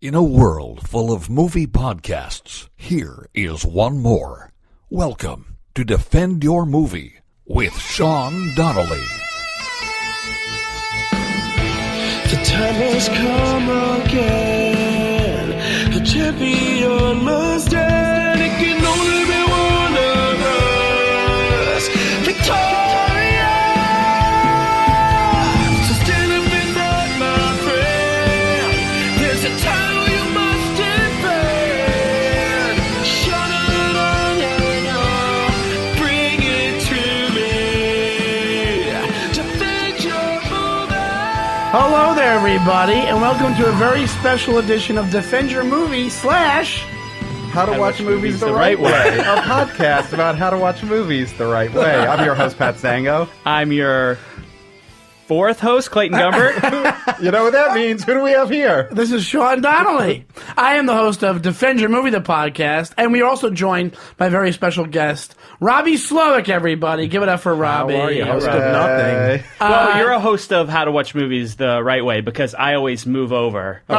In a world full of movie podcasts, here is one more. Welcome to Defend Your Movie with Sean Donnelly. The time has come again. The champion must stand. It can only be one of us. Victoria! So stand up and fight, my friend. There's a title you must defend. Shut it on, bring it to me. Defend your movie. Hello there, everybody, and welcome to a very special edition of Defend Your Movie / How to Watch Movies the Right Way. A podcast about how to watch movies the right way. I'm your host, Pat Stango. I'm your fourth host, Clayton Gumbert. You know what that means? Who do we have here? This is Sean Donnelly. I am the host of Defend Your Movie, the podcast, and we are also joined by a very special guest, Robby Slowik, everybody. Give it up for Robbie. How are you? Host of nothing. Well, you're a host of How to Watch Movies the Right Way because I always move over. You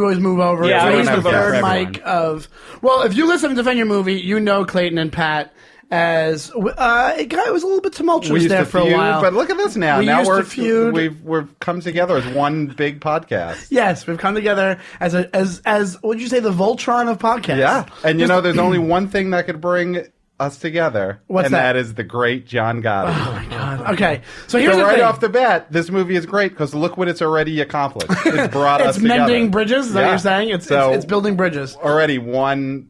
always move over. Yeah, so I he's always the move over third for mic of... Well, if you listen to Defend Your Movie, you know Clayton and Pat as... it was a little bit tumultuous We used there to for feud, a while. but look at this now. We Now used to feud. we've come together as one big podcast. Yes, we've come together as what would you say, the Voltron of podcasts. Yeah. And you know, there's only one thing that could bring us together. What's and that? that is the great John Gotti. Oh my God. Okay, so here's So the right thing. off the bat, this movie is great because look what it's already accomplished. It's brought us It's together. mending bridges. Is that what Yeah. you're saying? It's building bridges. Already 1+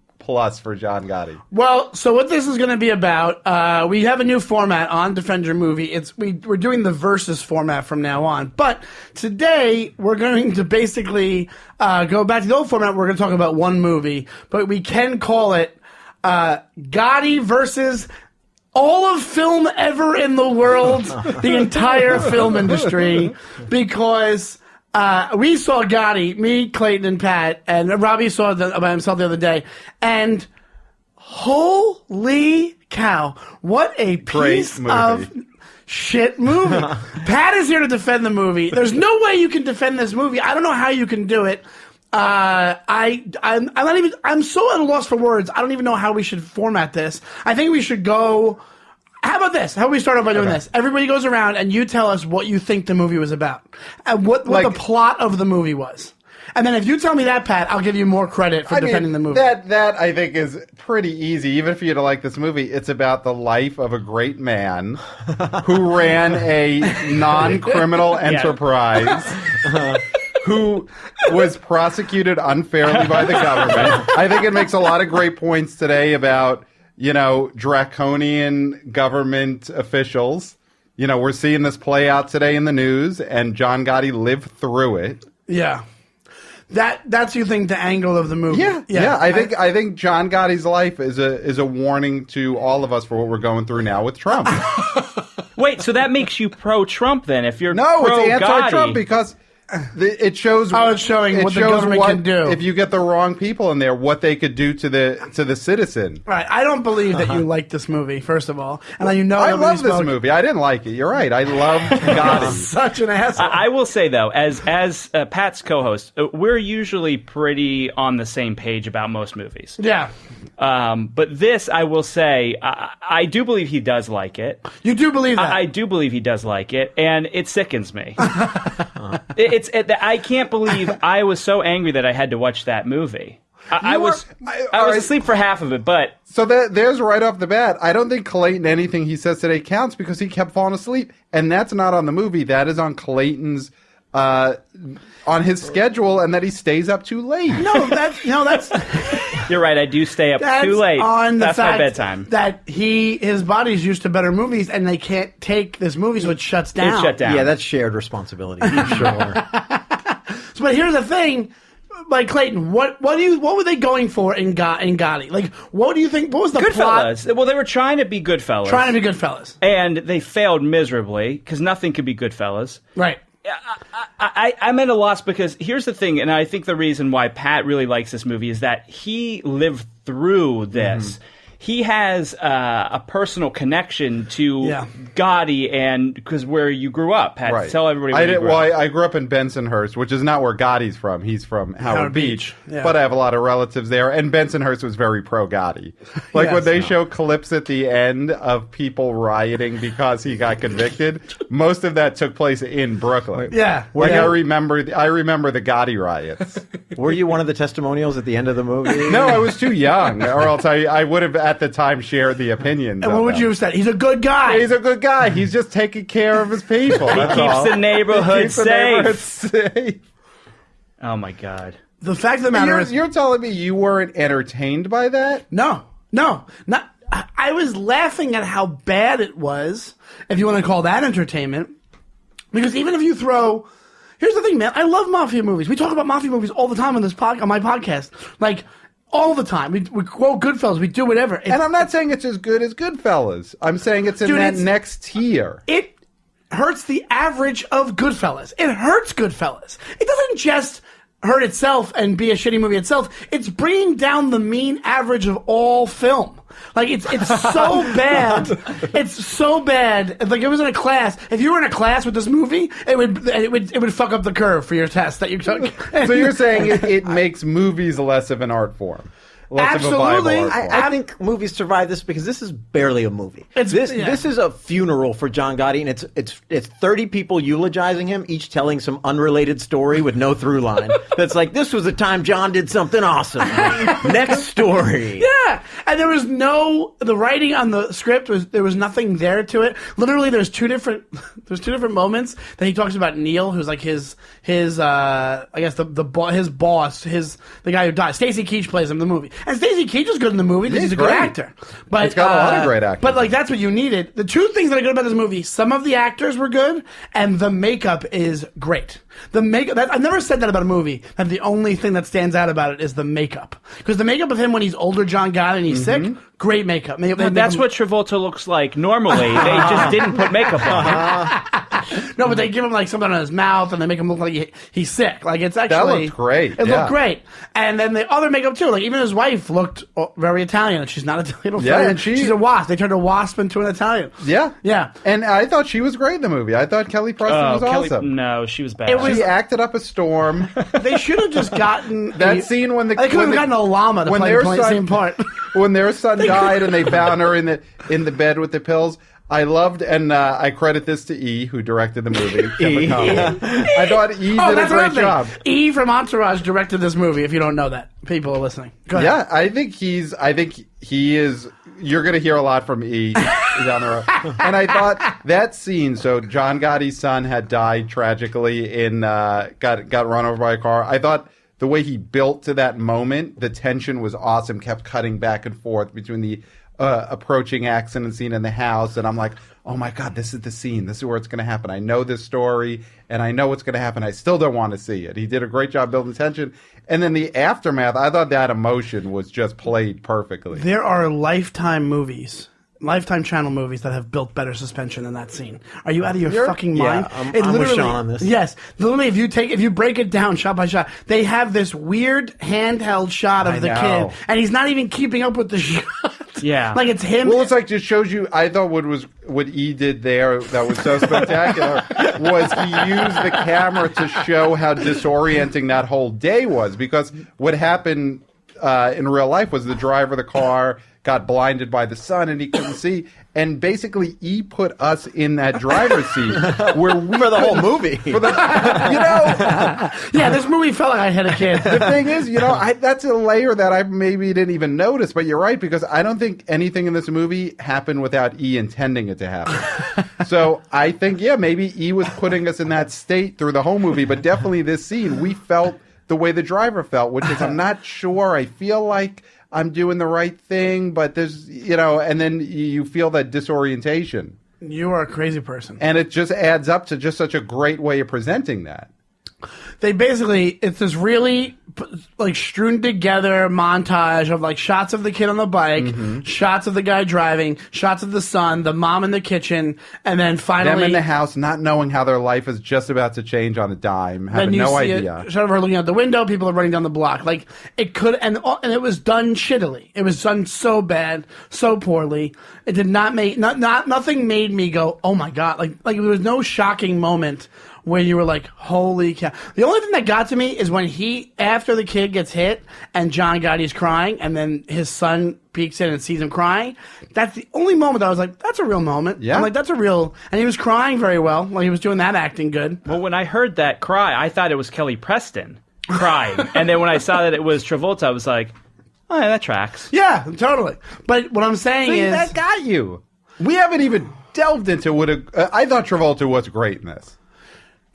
for John Gotti. Well, so what this is going to be about, we have a new format on Defend Your Movie. We're doing the versus format from now on. But today, we're going to basically go back to the old format. We're going to talk about one movie. But we can call it Gotti versus all of film ever in the world, the entire film industry, because... we saw Gotti, me, Clayton, and Pat, and Robbie saw it by himself the other day, and holy cow, what a piece movie. of shit movie. Pat is here to defend the movie. There's no way you can defend this movie. I don't know how you can do it. I'm so at a loss for words. I don't even know how we should format this. I think we should go... How about this? How about we start off by doing this? Everybody goes around and you tell us what you think the movie was about. And what the plot of the movie was. And then if you tell me that, Pat, I'll give you more credit for defending the movie. That I think is pretty easy, even for you to like this movie. It's about the life of a great man who ran a non-criminal enterprise, who was prosecuted unfairly by the government. I think it makes a lot of great points today about, you know, draconian government officials. You know, we're seeing this play out today in the news, and John Gotti lived through it. Yeah. That's, you think, the angle of the movie. Yeah. I think John Gotti's life is a warning to all of us for what we're going through now with Trump. Wait, so that makes you pro-Trump then? If you're No, it's pro-Gotti. anti-Trump because it shows. Oh, it's showing what the government can do. If you get the wrong people in there, what they could do to the citizen. Right. I don't believe that you like this movie, first of all. And you know I love this movie. I didn't like it. You're right. I love Gotti. Such an asshole. I will say, though, as Pat's co-host, we're usually pretty on the same page about most movies. Yeah. But this, I will say, I do believe he does like it. You do believe that? I do believe he does like it, and it sickens me. I can't believe I was so angry that I had to watch that movie. I was asleep for half of it, but... So there's right off the bat, I don't think Clayton, anything he says today counts because he kept falling asleep. And that's not on the movie. That is on Clayton's... on his schedule, and that he stays up too late. That's... You're right, I do stay up too late. On the That's fact my bedtime. that his body's used to better movies, and they can't take this movie, so it shuts down. It shut down. Yeah, that's shared responsibility. Sure. But here's the thing, like Clayton, what were they going for in Gotti? Like, what do you think? What was the plot? Goodfellas. Well, they were trying to be Goodfellas. Trying to be Goodfellas, and they failed miserably because nothing could be Goodfellas. right? I'm at a loss because here's the thing, and I think the reason why Pat really likes this movie is that he lived through this. he has a personal connection to Gotti, and because where you grew up, had to tell everybody. I grew up in Bensonhurst, which is not where Gotti's from. He's from Howard Beach. Yeah. But I have a lot of relatives there, and Bensonhurst was very pro Gotti. Like when they show clips at the end of people rioting because he got convicted, most of that took place in Brooklyn. Yeah. Like I remember the Gotti riots. Were you one of the testimonials at the end of the movie? No, I was too young, or else I would have at the time shared the opinions. And what would you have said? He's a good guy. He's a good guy. He's just taking care of his people. He That's keeps all. the neighborhood Keeps the safe. neighborhood safe. Oh my God. The fact of the matter is, You're telling me you weren't entertained by that? No, not. I was laughing at how bad it was, if you want to call that entertainment. Because even if you throw, here's the thing, man. I love mafia movies. We talk about mafia movies all the time on on my podcast, like all the time. We quote Goodfellas. We do whatever. And I'm not saying it's as good as Goodfellas. I'm saying it's in that next tier. It hurts the average of Goodfellas. It hurts Goodfellas. It doesn't just hurt itself and be a shitty movie itself. It's bringing down the mean average of all film. Like it's so bad. It's so bad. Like it was in a class. If you were in a class with this movie, it would fuck up the curve for your test that you took. So you're saying it makes movies less of an art form. Absolutely. I think movies survive this because this is barely a movie. This is a funeral for John Gotti, and it's 30 people eulogizing him, each telling some unrelated story with no through line. That's like, this was the time John did something awesome. Next story. Yeah, and there was the writing on the script there was nothing there to it. Literally, there's two different moments that he talks about Neil, who's like his I guess his boss, the guy who died. Stacy Keach plays him in the movie. And Stacey Keach is good in the movie because he's a good actor. But it's got a lot of great actors. But like that's what you needed. The two things that are good about this movie: some of the actors were good, and the makeup is great. The makeup. I've never said that about a movie. That the only thing that stands out about it is the makeup. Because the makeup of him when he's older, John Gotti, and he's sick, great makeup. That's what Travolta looks like normally. They just didn't put makeup on him. No, but they give him like something on his mouth, and they make him look like he's sick. Like it's actually that looked great. It looked great, and then the other makeup too. Like even his wife looked very Italian, and she's not Italian. Yeah, and she's a wasp. They turned a wasp into an Italian. Yeah, yeah. And I thought she was great in the movie. I thought Kelly Preston was awesome. No, she was bad. She acted up a storm. They should have just gotten that scene when they could have gotten a llama to play the same part. When their son died and they found her in the bed with the pills. I loved, and I credit this to E, who directed the movie. I thought E did a great job. E from Entourage directed this movie. If you don't know that, people are listening. Go ahead. Yeah, I think he is. You're going to hear a lot from E down the road. And I thought that scene. So John Gotti's son had died tragically got run over by a car. I thought the way he built to that moment, the tension was awesome. Kept cutting back and forth between the approaching accident scene in the house, and I'm like, oh my God, this is the scene. This is where it's going to happen. I know this story, and I know what's going to happen. I still don't want to see it. He did a great job building tension. And then the aftermath, I thought that emotion was just played perfectly. There are Lifetime Channel movies that have built better suspension than that scene. Are you out of your fucking mind? I'm with Sean on this. Yes. Literally, if you break it down shot by shot, they have this weird handheld shot of the kid, and he's not even keeping up with the shot. Yeah. Like it's him. Well, it's like just shows you, I thought what E did there that was so spectacular was he used the camera to show how disorienting that whole day was, because what happened in real life was the driver of the car got blinded by the sun and he couldn't see, and basically E put us in that driver's seat where we for the whole movie. Yeah, this movie felt like I had a kid. The thing is, that's a layer that I maybe didn't even notice, but you're right, because I don't think anything in this movie happened without E intending it to happen. So I think, maybe E was putting us in that state through the whole movie, but definitely this scene, we felt the way the driver felt, which is, I'm not sure, I feel like I'm doing the right thing, but there's, and then you feel that disorientation. You are a crazy person. And it just adds up to just such a great way of presenting that. they basically, it's this really like strewn together montage of like shots of the kid on the bike, shots of the guy driving, shots of the son, the mom in the kitchen, and then finally them in the house, not knowing how their life is just about to change on a dime, having no idea. Shot of her looking out the window, people are running down the block. Like it could, and it was done shittily. It was done so bad, so poorly. It did not make nothing made me go, oh my god! Like there was no shocking moment where you were like, holy cow. The only thing that got to me is when after the kid gets hit and John Gotti's crying and then his son peeks in and sees him crying. That's the only moment that I was like, that's a real moment. Yeah. I'm like, that's a real, and he was crying very well. Like he was doing that acting good. Well, when I heard that cry, I thought it was Kelly Preston crying. And then when I saw that it was Travolta, I was like, oh, yeah, that tracks. Yeah, totally. But what I'm saying is... that got you. We haven't even delved into what I thought Travolta was great in this.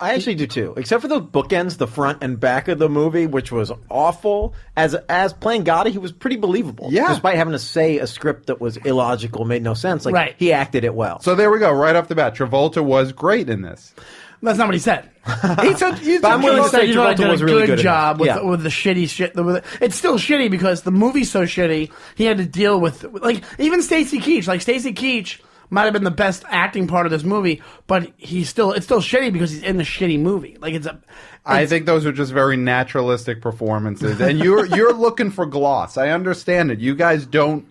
I actually do too, except for those bookends, the front and back of the movie, which was awful. As playing Gotti, he was pretty believable. Yeah. Despite having to say a script that was illogical, made no sense. Like, right. He acted it well. So there we go, right off the bat. Travolta was great in this. That's not what he said. He said, I'm willing to say Travolta was really good job with the shitty shit. It's still shitty because the movie's so shitty. He had to deal with like even Stacy Keach. Like Stacy Keach might have been the best acting part of this movie, but it's still shitty because he's in the shitty movie. Like I think those are just very naturalistic performances, and you're looking for gloss. I understand it. You guys don't.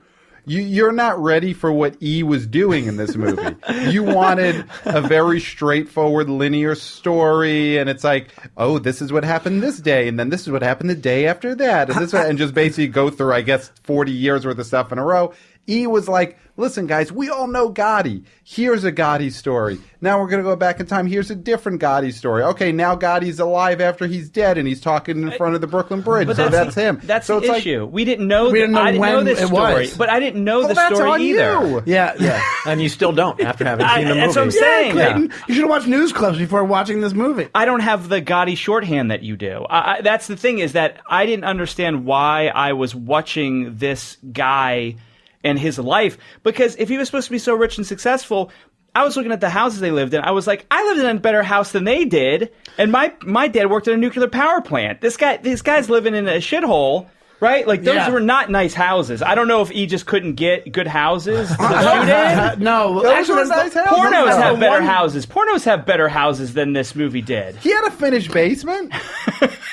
You're not ready for what E was doing in this movie. You wanted a very straightforward, linear story, and it's like, oh, this is what happened this day, and then this is what happened the day after that, and just basically go through, I guess, 40 years worth of stuff in a row. E was like, listen, guys, we all know Gotti. Here's a Gotti story. Now we're going to go back in time. Here's a different Gotti story. Okay, now Gotti's alive after he's dead, and he's talking in front of the Brooklyn Bridge. But so that's him. That's so the issue. We didn't know. I didn't know this it story, was. but I didn't know the that's story on either. you. yeah. And you still don't after having seen the movie. That's what I'm saying. Clayton, you should have watched news clips before watching this movie. I don't have the Gotti shorthand that you do. That's the thing, is that I didn't understand why I was watching this guy and his life, because if he was supposed to be so rich and successful, I was looking at the houses they lived in. I was like, I lived in a better house than they did, and my dad worked at a nuclear power plant. This guy's living in a shithole. Right? Like, those were not nice houses. I don't know if he just couldn't get good houses to shoot in. No. Those were nice houses. Pornos have better houses. Pornos have better houses than this movie did. He had a finished basement.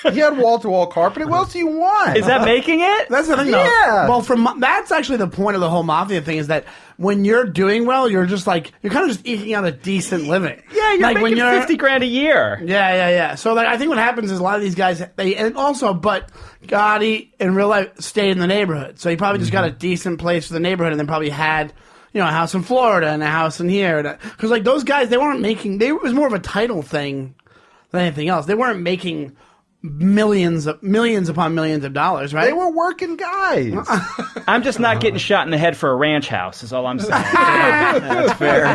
He had wall-to-wall carpeting. What else do you want? Is that making it? That's the thing, though. Yeah. Well, that's actually the point of the whole mafia thing, is that when you're doing well, you're just like, you're kind of just eking out a decent living. Yeah, you're like making $50,000 a year. Yeah. So like, I think what happens is a lot of these guys, but Gotti in real life stayed in the neighborhood. So he probably just got a decent place for the neighborhood, and then probably had, a house in Florida and a house in here. Because like those guys, they weren't making, it was more of a title thing than anything else. They weren't making millions upon millions of dollars, right? They were working guys. I'm just not getting shot in the head for a ranch house, is all I'm saying. That's fair.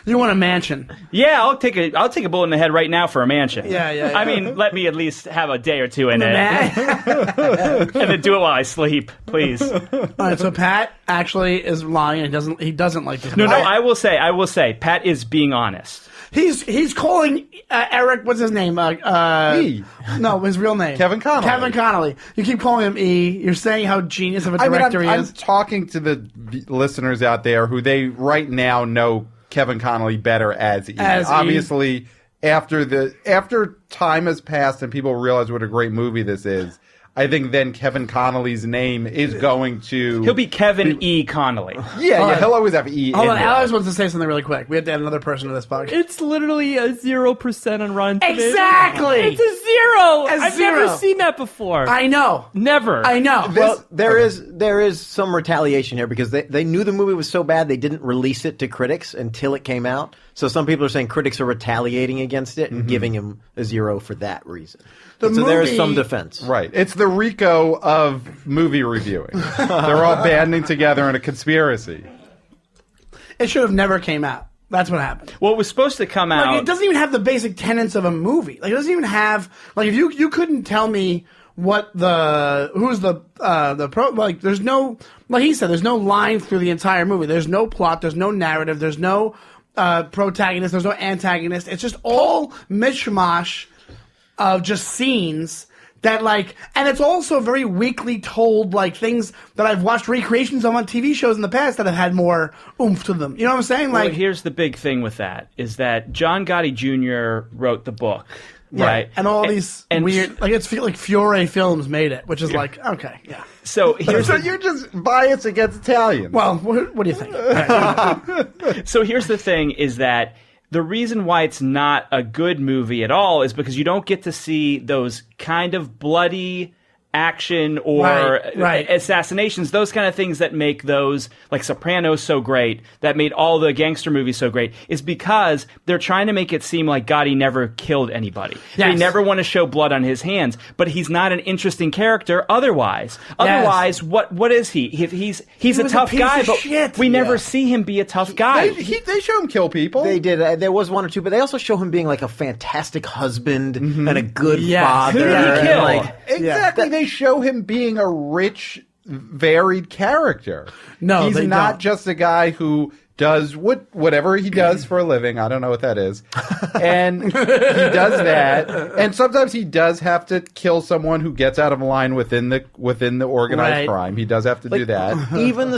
You want a mansion? Yeah, I'll take a bullet in the head right now for a mansion. Yeah. I mean, let me at least have a day or two in it, and then do it while I sleep, please. All right, so Pat actually is lying. He doesn't like this. No. I will say, Pat is being honest. He's calling Eric. What's his name? E. No, his real name. Kevin Connolly. You keep calling him E. You're saying how genius of a director he is. I'm talking to the listeners out there who they right now know Kevin Connolly better as E. Obviously, after time has passed and people realize what a great movie this is, I think then Kevin Connolly's name is going to... He'll be Kevin E. Connolly. Yeah, he'll always have E. Hold on, Alex wants to say something really quick. We have to add another person to this podcast. It's literally a 0% on Rotten Tomatoes. Exactly! It's a zero! I've never seen that before. I know. Never. I know. Well, there is some retaliation here because they knew the movie was so bad they didn't release it to critics until it came out. So some people are saying critics are retaliating against it and giving him a 0 for that reason. So there is some defense. Right. It's the RICO of movie reviewing. They're all banding together in a conspiracy. It should have never came out. That's what happened. Well, it was supposed to come out... It doesn't even have the basic tenets of a movie. Like, it doesn't even have... Like, if you couldn't tell me what who's the pro... Like, there's no... Like he said, there's no line through the entire movie. There's no plot. There's no narrative. There's no protagonist. There's no antagonist. It's just all mishmash of just scenes that and it's also very weakly told, things that I've watched recreations of on TV shows in the past that have had more oomph to them. You know what I'm saying? Well, here's the big thing with that, is that John Gotti Jr. wrote the book. Yeah. Right. And all these weird, it's like Fiore Films made it, which is okay, yeah. So here's so you're just biased against Italians. Well, what do you think? So here's the thing, is that the reason why it's not a good movie at all is because you don't get to see those kind of bloody action or assassinations, those kind of things that make those, like Sopranos, so great, that made all the gangster movies so great, is because they're trying to make it seem like Gotti never killed anybody. Yes. They never want to show blood on his hands, but he's not an interesting character otherwise. Yes. Otherwise, what is he? He's a tough guy, but we never see him be a tough guy. They show him kill people. They did. There was one or two, but they also show him being a fantastic husband and a good father. Who did he kill? Exactly. They show him being a rich, varied character. No, he's not just a guy who does whatever he does for a living. I don't know what that is. And he does that. And sometimes he does have to kill someone who gets out of line within the organized crime. He does have to do that.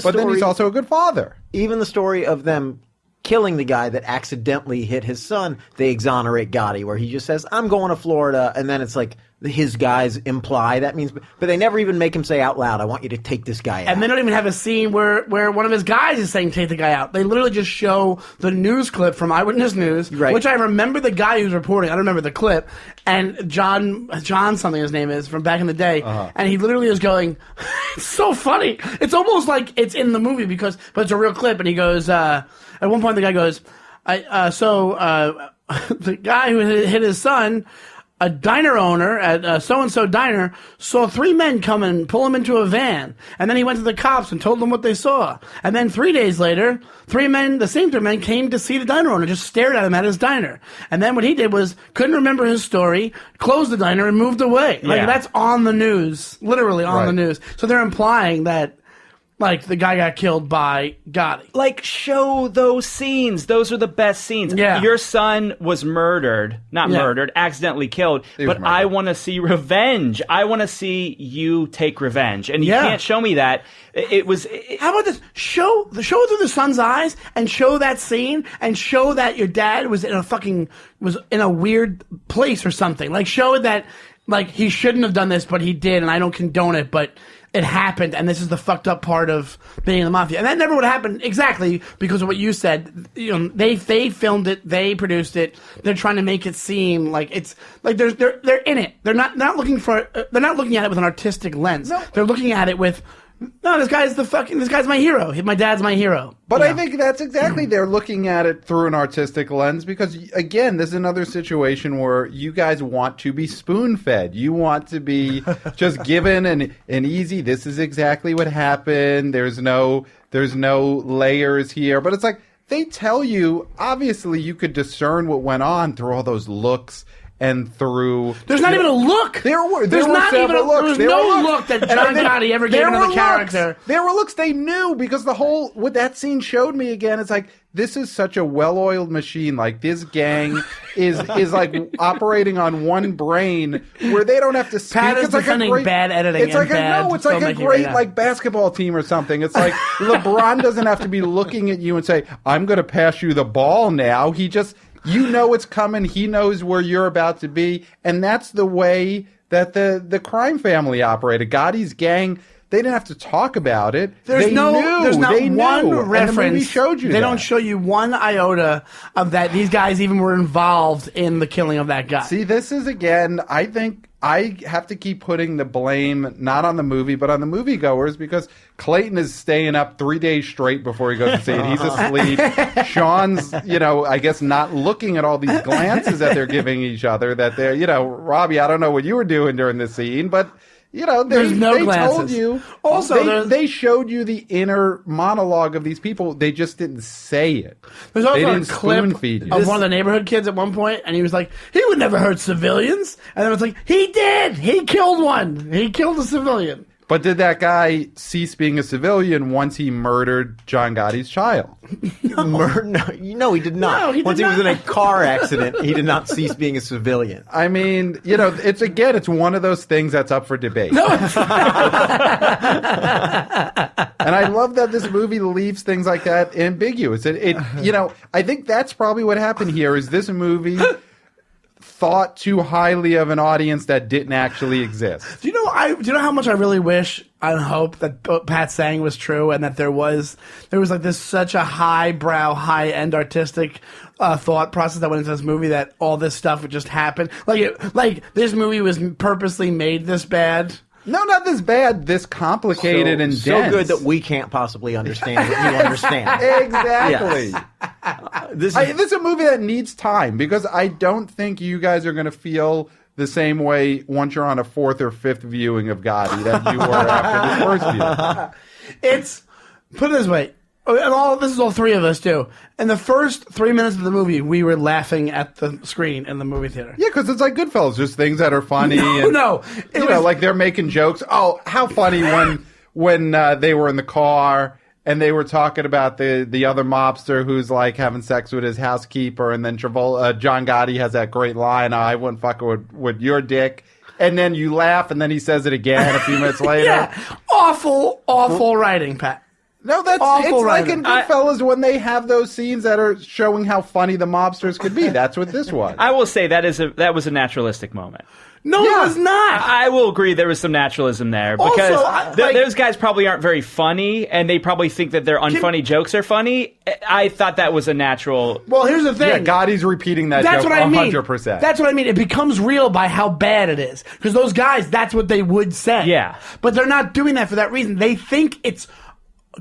But then he's also a good father. Even the story of them killing the guy that accidentally hit his son, they exonerate Gotti, where he just says, I'm going to Florida, and then it's his guys imply that means, but they never even make him say out loud, I want you to take this guy out. And they don't even have a scene where one of his guys is saying take the guy out. They literally just show the news clip from Eyewitness News, which I remember the guy who's reporting. I don't remember the clip. And John something his name is, from back in the day. And he literally is going, it's so funny. It's almost like it's in the movie but it's a real clip. And he goes, at one point the guy goes, the guy who hit his son, a diner owner at so-and-so diner, saw 3 men come and pull him into a van. And then he went to the cops and told them what they saw. And then 3 days later, the same 3 men came to see the diner owner, just stared at him at his diner. And then what he did was, couldn't remember his story, closed the diner and moved away. That's on the news, literally on the news. So they're implying that the guy got killed by Gotti. Show those scenes. Those are the best scenes. Yeah. Your son was murdered. Not murdered, accidentally killed. But I want to see revenge. I want to see you take revenge. And you can't show me that. How about this? Show through the son's eyes and show that scene and show that your dad was in a weird place or something. Show that, he shouldn't have done this, but he did, and I don't condone it, but it happened, and this is the fucked up part of being in the mafia. And that never would have happened exactly because of what you said. They filmed it, they produced it. They're trying to make it seem like it's they're in it. They're not looking at it with an artistic lens. No. They're looking at it with, no, this guy's my hero. My dad's my hero. But I think that's exactly, they're looking at it through an artistic lens because, again, this is another situation where you guys want to be spoon-fed. You want to be just given an easy, this is exactly what happened. There's no layers here. But it's they tell you, obviously you could discern what went on through all those looks. And through... There's not even a look! There was no look that John Gotti ever gave into the character. There were looks they knew because what that scene showed me again, it's this is such a well-oiled machine. This gang is operating on one brain where they don't have to speak. Pat is defending bad editing. It's a great basketball team or something. It's LeBron doesn't have to be looking at you and say, I'm going to pass you the ball now. He just... You know it's coming. He knows where you're about to be. And that's the way that the crime family operated. Gotti's gang, they didn't have to talk about it. There's not one reference. And the movie showed you They don't show you one iota of that. These guys even were involved in the killing of that guy. See, this is, again, I think I have to keep putting the blame not on the movie, but on the moviegoers because Clayton is staying up 3 days straight before he goes to see it. He's asleep. Sean's, I guess not looking at all these glances that they're giving each other that they're, Robbie, I don't know what you were doing during this scene, but... there's no glances. Told you. Also, they showed you the inner monologue of these people. They just didn't say it. There's also a clip of one of the neighborhood kids at one point, and he was like, he would never hurt civilians. And then it's he did. He killed one. He killed a civilian. But did that guy cease being a civilian once he murdered John Gotti's child? No, he did not. No, he did once he was not. in a car accident, he did not cease being a civilian. I mean, it's one of those things that's up for debate. No, it's And I love that this movie leaves things like that ambiguous. I think that's probably what happened here. Is this movie thought too highly of an audience that didn't actually exist? Do you know how much I really wish and hope that what Pat's saying was true, and that there was like this such a highbrow, high-end artistic thought process that went into this movie, that all this stuff would just happen. Like this movie was purposely made this bad. No, not this bad. This complicated and dense. So good that we can't possibly understand what you understand. Exactly. Yes. This This is a movie that needs time, because I don't think you guys are going to feel the same way once you're on a fourth or fifth viewing of Gotti that you were after the first view. It's, put it this way, and this is all three of us do. In the first 3 minutes of the movie, we were laughing at the screen in the movie theater. Yeah, because it's like Goodfellas, just things that are funny. No. Like they're making jokes. Oh, how funny when they were in the car and they were talking about the other mobster who's like having sex with his housekeeper, and then John Gotti has that great line, I wouldn't fuck with your dick. And then you laugh, and then he says it again a few minutes later. Yeah. Awful writing, Pat. No, it's Awful like writing. in Goodfellas when they have those scenes that are showing how funny the mobsters could be. That's what this was. I will say that was a naturalistic moment. No, it was not. I will agree there was some naturalism there, because Also, those guys probably aren't very funny, and they probably think that their unfunny jokes are funny. I thought that was a natural. Well, here's the thing. Yeah, Gotti's repeating that That's joke what I mean. 100%. That's what I mean. It becomes real by how bad it is. Because those guys, that's what they would say. Yeah. But they're not doing that for that reason. They think it's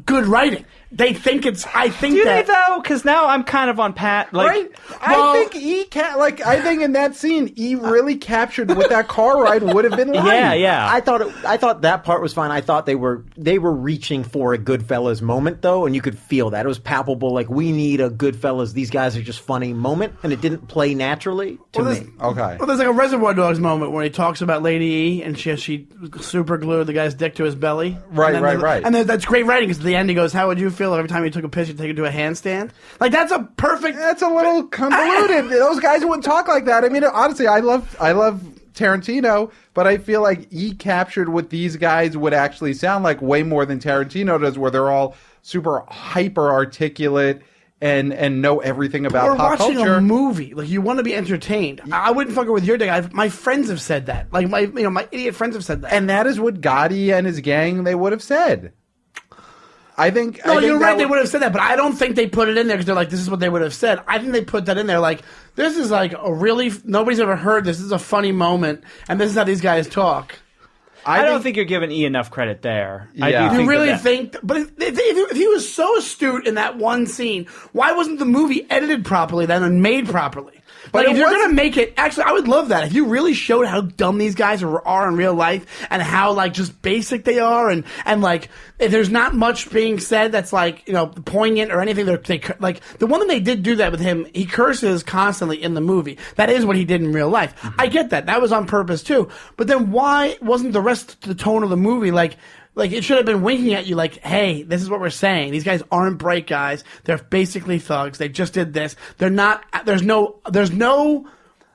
good writing. They think it's. I think Do you that. think though? Because now I'm kind of on Pat. Like, Right? I think in that scene, he really captured what that car ride would have been like. yeah. I thought that part was fine. I thought they were reaching for a Goodfellas moment, though, and you could feel that. It was palpable. Like, we need a Goodfellas, these guys are just funny moment, and it didn't play naturally to me. Okay. Well, there's like a Reservoir Dogs moment where he talks about Lady E, and she super glued the guy's dick to his belly. Right. And then that's great writing, because at the end he goes, "How would you feel every time you took a piss, you take it to a handstand?" Like, that's a perfect. That's a little convoluted. Those guys wouldn't talk like that. I mean, honestly, I love Tarantino, but I feel like he captured what these guys would actually sound like way more than Tarantino does, where they're all super hyper articulate and know everything about We're pop watching culture. a movie. Like, you want to be entertained. I wouldn't fuck it with your dick. My friends have said that. Like, my idiot friends have said that. And that is what Gotti and his gang, they would have said. I think You're right. They would would have said that, but I don't think they put it in there because they're like, this is what they would have said. I think they put that in there like, this is like a really, nobody's ever heard this. This is a funny moment, and this is how these guys talk. I don't think you're giving E enough credit there. Yeah. I do You think really that. think? But if he was so astute in that one scene, why wasn't the movie edited properly then and made properly? But Like, it if you're wasn't- gonna make it, actually, I would love that if you really showed how dumb these guys are in real life and how like just basic they are, and like if there's not much being said that's like poignant or anything. They like the one thing they did do that with him. He curses constantly in the movie. That is what he did in real life. I get that. That was on purpose too. But then why wasn't the rest of the tone of the movie like it should have been winking at you like, hey, this is what we're saying. These guys aren't bright guys. They're basically thugs. They just did this. They're not, there's no,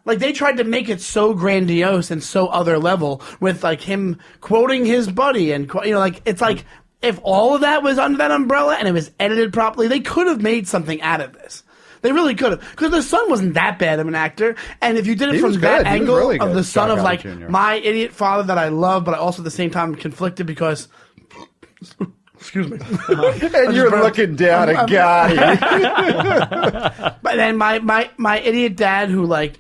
like they tried to make it so grandiose and so other level with like him quoting his buddy and, like, it's like, if all of that was under that umbrella and it was edited properly, they could have made something out of this. They really could have. Because the son wasn't that bad of an actor. And if you did it He from was that good. He was angle really of good, the son John of Gotti like Jr. my idiot father that I love, but I also at the same time conflicted because... Excuse me. And you're looking down at Gotti. But then my idiot dad who like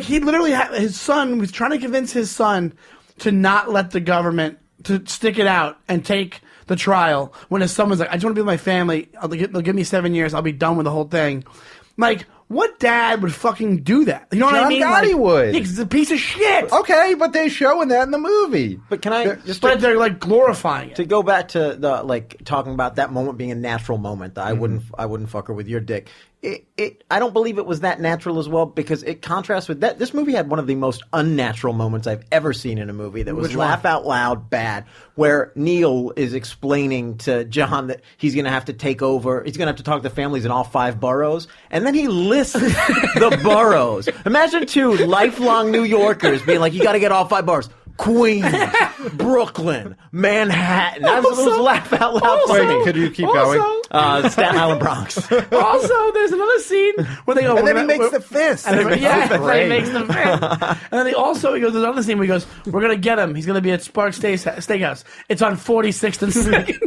he literally had his son was trying to convince his son to not let the government to stick it out and take the trial when his son was like, I just want to be with my family. They'll give me 7 years. I'll be done with the whole thing. Like, what dad would fucking do that? You know what I mean? John Gotti would. Yeah, 'cause it's a piece of shit. Okay, but they're showing that in the movie. But can I But they're like glorifying it. to go back to the talking about that moment being a natural moment, that I wouldn't fuck her with your dick. I don't believe it was that natural as well because it contrasts with that. This movie had one of the most unnatural moments I've ever seen in a movie that was laugh out loud bad, where Neil is explaining to John that he's going to have to take over. He's going to have to talk to families in all 5 boroughs, and then he lists the boroughs. Imagine 2 lifelong New Yorkers being like, "You got to get all 5 boroughs." Queens, Brooklyn, Manhattan. That was laugh out loud. Wait, could you keep going? Staten Island, Bronx. Also, there's another scene where they go, And then he makes the fist. And then, That's he great. makes the fist. And then he goes, there's another scene where he goes, "We're going to get him. He's going to be at Sparks Steakhouse. It's on 46th and 2nd.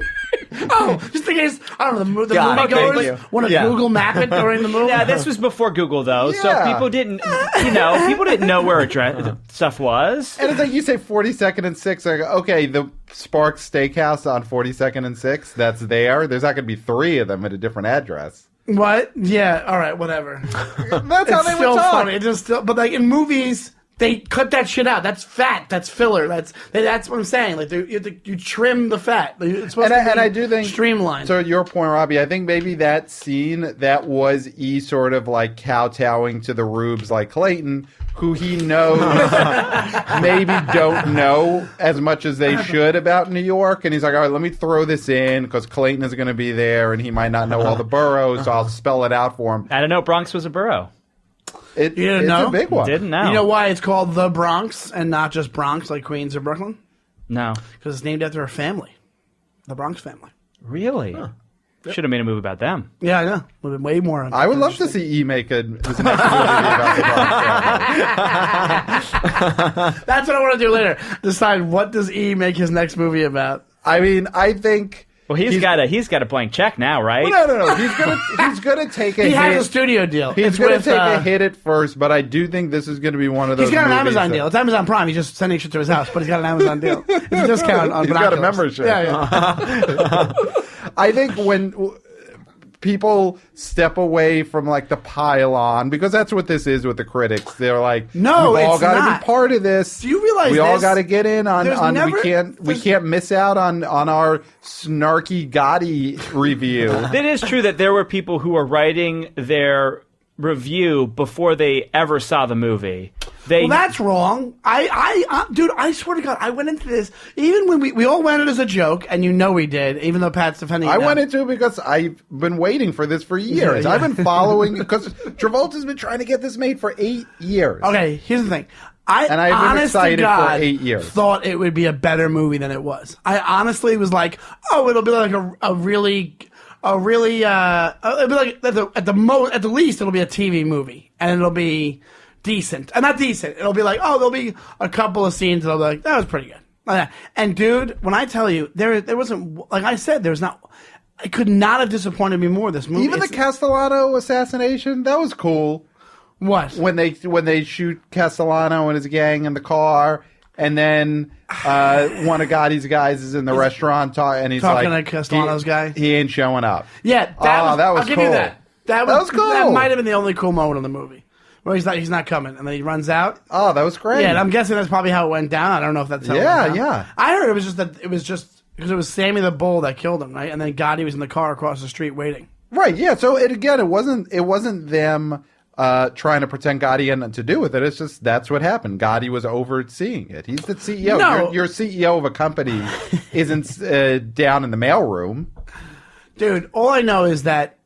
Oh, just in case, I don't know, the movie goers want to Google map it during the movie. Yeah, this was before Google, though, so Yeah. people didn't know where address stuff was. And it's like you say 42nd and 6th. Like, okay, the Sparks Steakhouse on 42nd and 6th, that's there. There's not going to be 3 of them at a different address. What? Yeah, all right, whatever. That's how It's they still would talk. funny. It's just still, but like in movies, they cut that shit out. That's fat. That's filler. That's what I'm saying. Like you trim the fat. It's supposed to be And I do think streamlined. So your point, Robbie, I think maybe that scene that was sort of like kowtowing to the rubes like Clayton, who he knows maybe don't know as much as they should about New York, and he's like, all right, let me throw this in because Clayton is going to be there and he might not know all the boroughs, so I'll spell it out for him. I didn't know Bronx was a borough. You didn't it's know? a big one. Didn't know. You know why it's called the Bronx and not just Bronx like Queens or Brooklyn? No. Because it's named after a family, the Bronx family. Really? Should have made a movie about them. Yeah, I know. Would have been way more. I would love to see E make his next movie about the Bronx family. That's what I want to do later. Decide what does E make his next movie about. I mean, I think. Well, he's got a blank check now, right? No. He's gonna take a He hit. has a studio deal. He's It's gonna with, take a hit at first, but I do think this is gonna be one of those. He's got an movies Amazon that- deal. It's Amazon Prime. He's just sending shit to his house, but he's got an Amazon deal. It's a discount on He's got a binoculars. membership. Yeah. I think when people step away from like the pylon, because that's what this is with the critics. They're like, No, we've all it's got to not. be part of this. Do you realize we all this? got to get in on? There's on never- we can't miss out on our snarky Gotti review. It is true that there were people who were writing their review before they ever saw the movie. Well, that's wrong. Dude, I swear to God, I went into this, even when we all went in as a joke, and you know we did, even though Pat's defending I them. went into it because I've been waiting for this for years. Yeah. I've been following because Travolta's been trying to get this made for 8 years. Okay, here's the thing. I've been honest excited to God, for 8 years. Thought it would be a better movie than it was. I honestly was like, oh, it'll be like it'll be like at the least it'll be a TV movie, and it'll be decent. And not decent. It'll be like, oh, there'll be a couple of scenes that'll be like, that was pretty good. And dude, when I tell you, there wasn't, like I said, there's not, it could not have disappointed me more, this movie. Even the Castellano assassination, that was cool. What? When they shoot Castellano and his gang in the car, and then one of Gotti's guys is in the restaurant and he's talking like, to Castellano's guy? He ain't showing up. Yeah, that was I'll give cool. you that. That was cool. That might have been the only cool moment in the movie. Where he's not coming, and then he runs out. Oh, that was great. Yeah, and I'm guessing that's probably how it went down. I don't know if that's how it went down. Yeah. I heard it was just because it was Sammy the Bull that killed him, right? And then Gotti was in the car across the street waiting. Right, yeah. So it wasn't them trying to pretend Gotti had nothing to do with it. It's just that's what happened. Gotti was overseeing it. He's the CEO. No. Your CEO of a company isn't down in the mailroom. Dude, all I know is that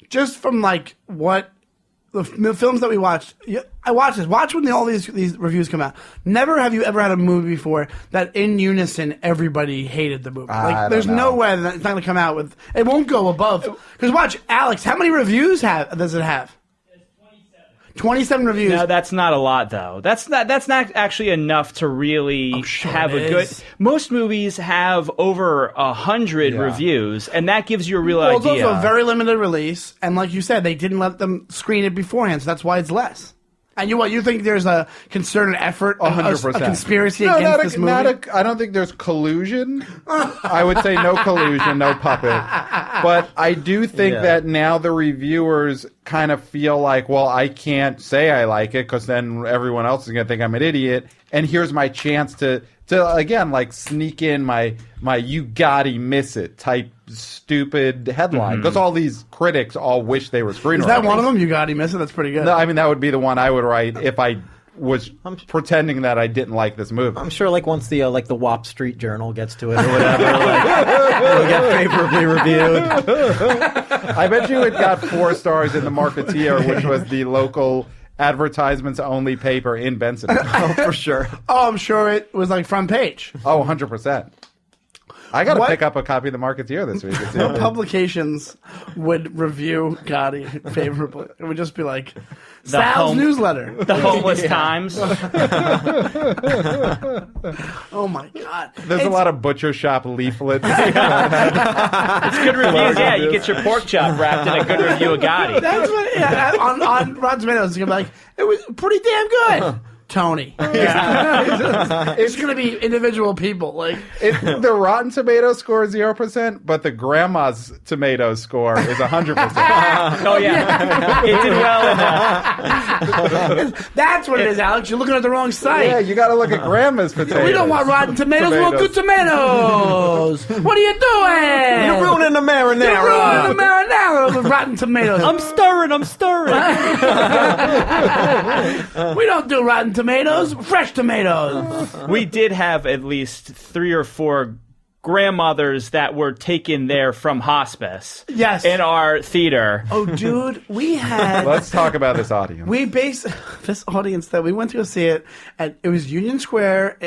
just from like what the films that we watched, I watched this. Watch when all these reviews come out. Never have you ever had a movie before that in unison everybody hated the movie. Like, there's no way that it's not going to come out with. It won't go above. Because watch, Alex, how many reviews does it have? 27 reviews. No, that's not a lot, though. That's not actually enough to really have a good. Most movies have over 100 reviews, and that gives you a real idea. It's also a very limited release, and like you said, they didn't let them screen it beforehand, so that's why it's less. And you think there's a concerted effort, 100%. a conspiracy against this movie? I don't think there's collusion. I would say no collusion, no puppet. But I do think that now the reviewers kind of feel like, well, I can't say I like it because then everyone else is going to think I'm an idiot. And here's my chance to to again like sneak in my "you Gotti miss it" type stupid headline because all these critics all wish they were screenwriters. Is that one of them? You Gotti miss it? That's pretty good. No, I mean that would be the one I would write if I was pretending that I didn't like this movie. I'm sure, like once the the Wall Street Journal gets to it or whatever, it'll get favorably reviewed. I bet you it got 4 stars in the Marketeer, which was the local advertisements only paper in Benson. Oh, for sure. Oh, I'm sure it was like front page. Oh, 100%. I got to pick up a copy of the Marketeer this week. What publications would review Gotti favorably? It would just be like Sal's newsletter. The Homeless Times. Oh my God! There's a lot of butcher shop leaflets. It's good reviews. Yeah, you get your pork chop wrapped in a good review of Gotti. That's what on Rotten Tomatoes. It's gonna be like it was pretty damn good. Tony. It's going to be individual people. Like the Rotten Tomatoes score is 0%, but the grandma's tomatoes score is 100%. Oh yeah, it did well in that. That's what it is, Alex. You're looking at the wrong site. Yeah, you got to look at grandma's potatoes. We don't want Rotten Tomatoes. We want good tomatoes. What are you doing? You're ruining the marinara. You're ruining the marinara with Rotten Tomatoes. I'm stirring. We don't do Rotten Tomatoes, fresh tomatoes. We did have at least 3 or 4 grandmothers that were taken there from hospice. Yes. In our theater. Oh, dude, we had. Let's talk about this audience. We based this audience that we went to go see it at. It was Union Square,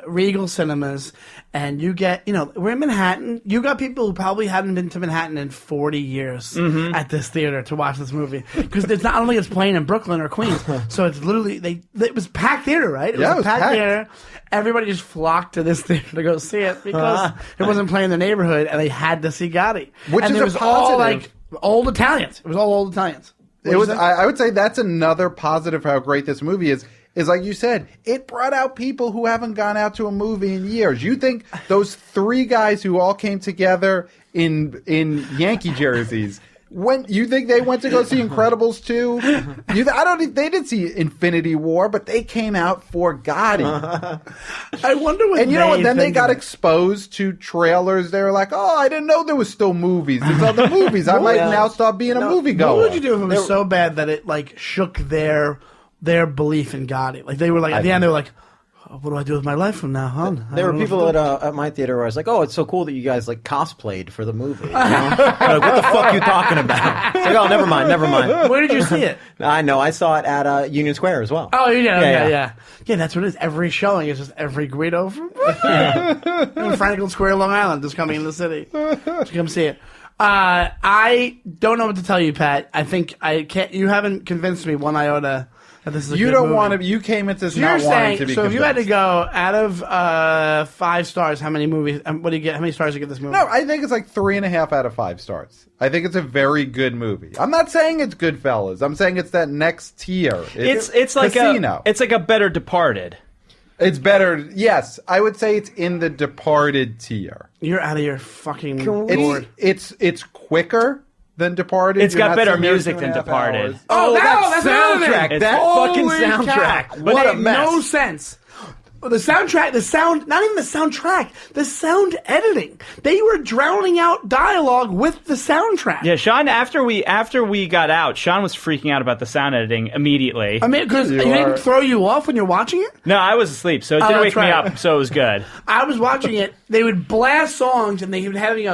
Regal Cinemas, and you get, we're in Manhattan. You got people who probably hadn't been to Manhattan in 40 years at this theater to watch this movie because it's not only it's playing in Brooklyn or Queens, so it's literally it was packed theater, right? It was a packed theater. Everybody just flocked to this theater to go see it because it wasn't playing in the neighborhood, and they had to see Gotti. Which and is it was a positive. all like old Italians. It was all old Italians. It was. I would say that's another positive how great this movie is. Is like you said, it brought out people who haven't gone out to a movie in years. You think those 3 guys who all came together in Yankee jerseys, when you think they went to go see Incredibles 2? I don't think they did see Infinity War, but they came out for Gotti. I wonder what. And you know what? Then they got exposed to trailers. They were like, "Oh, I didn't know there was still movies. There's other movies. I might now start being a moviegoer." What would you do if it was so bad that it like shook their belief in Gotti? Like they were like at the end, they were like, what do I do with my life from now on? There were people at my theater where I was like, "Oh, it's so cool that you guys like cosplayed for the movie." You know? Like, what the fuck are you talking about? It's like, oh, never mind. Where did you see it? I know. I saw it at Union Square as well. Oh, yeah. That's what it is. Every showing is just every Guido from Franklin Square, Long Island, just coming in the city to come see it. I don't know what to tell you, Pat. I think I can't. You haven't convinced me one iota. This is a you good don't movie. want to. You came into this So not you're wanting saying, to be. so if you had to convinced. go out of 5 stars, how many movies? What do you get? How many stars do you give this movie? No, I think it's like 3.5 out of 5 stars. I think it's a very good movie. I'm not saying it's Goodfellas. I'm saying it's that next tier. It's like Casino. It's like a better Departed. It's better. Yes, I would say it's in the Departed tier. You're out of your fucking gourd. It's quicker than Departed. It's You're got not better sitting there music than 2.5 Departed. hours. Oh, that's soundtrack. It's That fucking Holy soundtrack. cow. What a Made mess. no sense. The soundtrack, not even the soundtrack, the sound editing. They were drowning out dialogue with the soundtrack. Yeah, Sean. After we got out, Sean was freaking out about the sound editing immediately. I mean, because it didn't throw you off when you're watching it? No, I was asleep, so it didn't wake that's me right. up. So it was good. I was watching it. They would blast songs, and they'd be having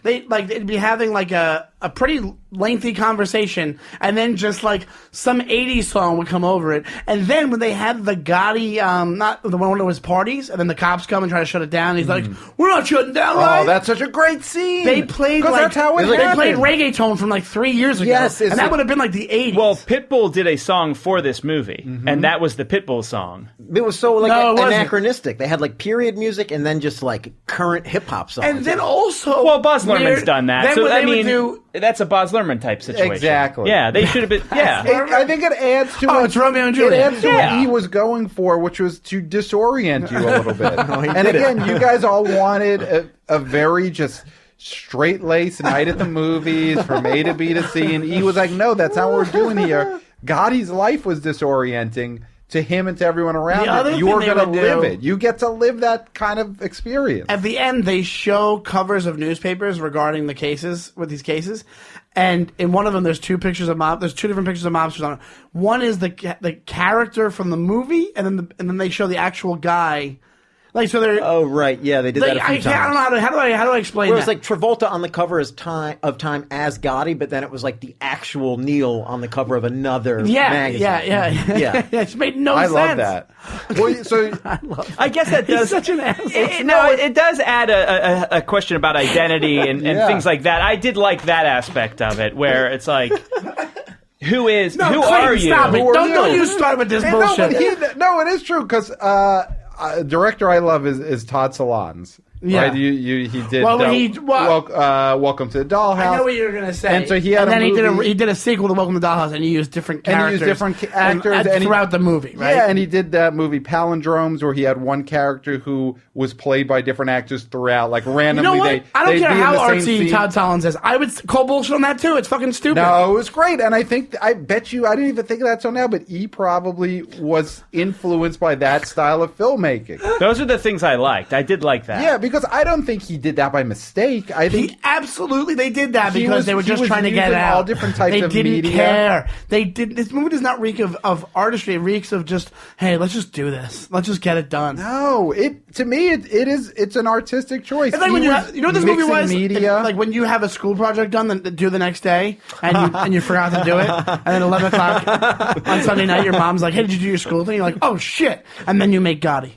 they'd be having like a pretty lengthy conversation, and then just like some 80s song would come over it. And then when they had the Gotti, not the one that was parties, and then the cops come and try to shut it down, and he's like, "We're not shutting down, right?" Oh, that's such a great scene. They played like that's how it they happened. played reggaeton from like 3 years ago, Yes, and that would have been like the 80s. Well, Pitbull did a song for this movie, and that was the Pitbull song. It was so like No, it wasn't. anachronistic. They had like period music and then just like current hip hop songs. and then also, Well, Buzz Lerman's done that, Then so what I they would mean, do. that's a Buzz Lerman type situation. Exactly. Yeah, they should have been. Yeah. I think it adds to Oh, it's Romeo and Juliet. It adds to Yeah. what he was going for, which was to disorient you a little bit. he And did it. again, you guys all wanted a very just straight-laced night at the movies from A to B to C, and he was like, "No, that's not what we're doing here." Gotti's life was disorienting. to him and to everyone around The other him. thing You're they going to would live do- it. You get to live that kind of experience. At the end, they show covers of newspapers regarding the cases with these cases, and in one of them, there's two pictures of There's two different pictures of mobsters on it. One is the character from the movie, and then they show the actual guy. Like, so they're. Oh, right. Yeah, they did that a few times. I don't know how do I explain Where that? it was like Travolta on the cover of Time as Gotti, but then it was like the actual Neil on the cover of another magazine. Yeah. It made no sense. I love that. Well, so I guess that does. He's such an asshole. It does add a question about identity and things like that. I did like that aspect of it, where it's like, who are you? Stop it. Don't you start with this bullshit. No, it is true because director I love is Todd Solondz. Yeah. Right? He did. Welcome to the Dollhouse. I know what you were gonna say. And so he had he did a sequel to Welcome to the Dollhouse, and he used different characters, throughout the movie, right? Yeah, and he did that movie Palindromes, where he had one character who was played by different actors throughout, like randomly. You know what? I don't care how artsy Todd Solondz is. I would call bullshit on that too. It's fucking stupid. No, it was great, and I bet you, I didn't even think of that till now, but he probably was influenced by that style of filmmaking. Those are the things I liked. I did like that. Yeah, because I don't think he did that by mistake. I think they did that because they were just trying to get out. All different types they of didn't media. care. They did. This movie does not reek of artistry. It reeks of just, hey, let's just do this. Let's just get it done. No, to me it's an artistic choice. It's like when you know what this movie was? Media. Like when you have a school project done that due the next day and you forgot to do it, and then 11 o'clock on Sunday night your mom's like, hey, did you do your school thing? You're like, oh shit, and then you make Gotti.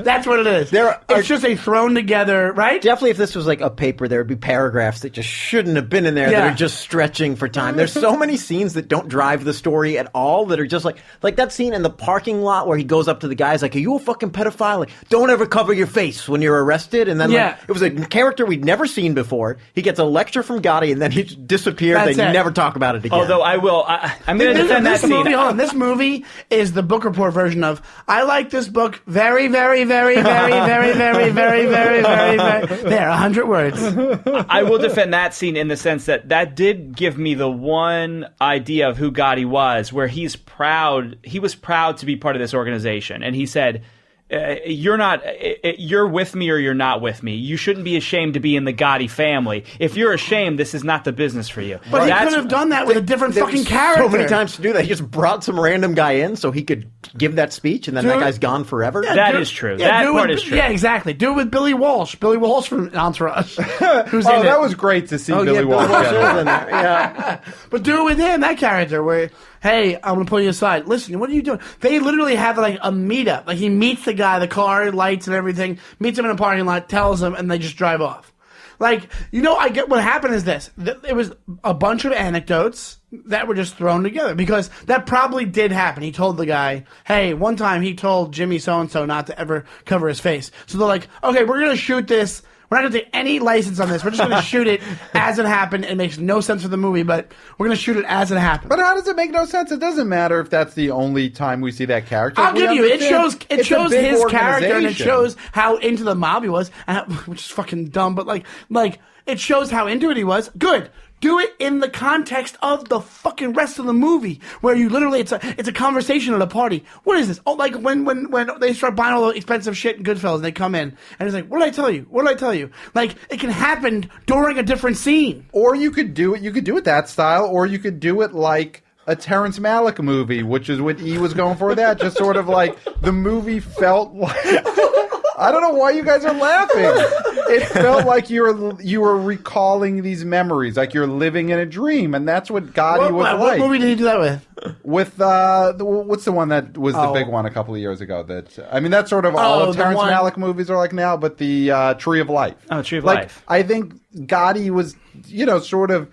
That's what it is. It's just a thrown together, right? Definitely, if this was like a paper, there would be paragraphs that just shouldn't have been in there that are just stretching for time. There's so many scenes that don't drive the story at all that are just like that scene in the parking lot where he goes up to the guys like, are you a fucking pedophile? Like, don't ever cover your face when you're arrested. And then like, it was a character we'd never seen before. He gets a lecture from Gotti and then he disappears. They never talk about it again. Although I'm going to defend that scene. Hold on. This movie is the book report version of, I like this book very, very, very, very, very, very, very, very, very, very. There, 100 words. I will defend that scene in the sense that did give me the one idea of who Gotti was, where he was proud to be part of this organization. And he said, you're with me or you're not with me. You shouldn't be ashamed to be in the Gotti family. If you're ashamed, this is not the business for you. But he could have done that with a different fucking character. So many times to do that. He just brought some random guy in so he could give that speech, and then that guy's gone forever. Yeah, that is true. That part is true. Yeah, exactly. Do it with Billy Walsh. Billy Walsh from Entourage. That was great to see Billy Walsh. In there. Yeah. But do it with him, that character, where, hey, I'm going to pull you aside. Listen, what are you doing? They literally have like a meetup. Like he meets the guy, the car, lights and everything, meets him in a parking lot, tells him, and they just drive off. Like, I get what happened is this. It was a bunch of anecdotes that were just thrown together because that probably did happen. He told the guy, hey, one time he told Jimmy so-and-so not to ever cover his face. So they're like, okay, we're going to shoot this. We're not going to take any license on this. We're just going to shoot it as it happened. It makes no sense for the movie, but we're going to shoot it as it happened. But how does it make no sense? It doesn't matter if that's the only time we see that character. I'll give you. It shows his character and it shows how into the mob he was, which is fucking dumb. But like it shows how into it he was. Good. Do it in the context of the fucking rest of the movie, where you literally it's a conversation at a party. What is this? Oh, like when they start buying all the expensive shit in Goodfellas, and they come in and it's like, what did I tell you? What did I tell you? Like it can happen during a different scene. Or you could do it. You could do it that style, or you could do it like a Terrence Malick movie, which is what E was going for. That just sort of like the movie felt like. I don't know why you guys are laughing. It felt like you were recalling these memories, like you're living in a dream, and that's what Gotti was like. What movie did he do that with? With what's the one that was the big one a couple of years ago? That's sort of all of Terrence Malick movies are like now, but the Tree of Life. Oh, Tree of Life. I think Gotti was, sort of.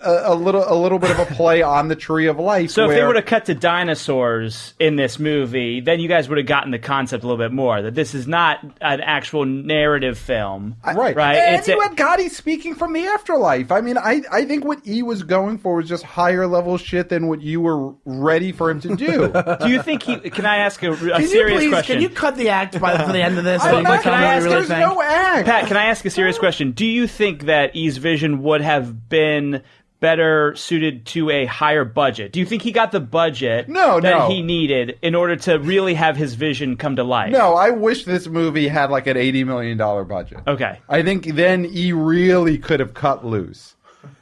A little bit of a play on the Tree of Life. So if they would have cut to dinosaurs in this movie, then you guys would have gotten the concept a little bit more, that this is not an actual narrative film. Right. And you had Gotti speaking from the afterlife. I mean, I think what E was going for was just higher level shit than what you were ready for him to do. Do you think can I ask a serious question? Can you cut the act for the end of this? There's no act. Pat, can I ask a serious question? Do you think that E's vision would have been better suited to a higher budget? Do you think he got the budget No. he needed in order to really have his vision come to life? No, I wish this movie had like an $80 million budget. Okay. I think then he really could have cut loose.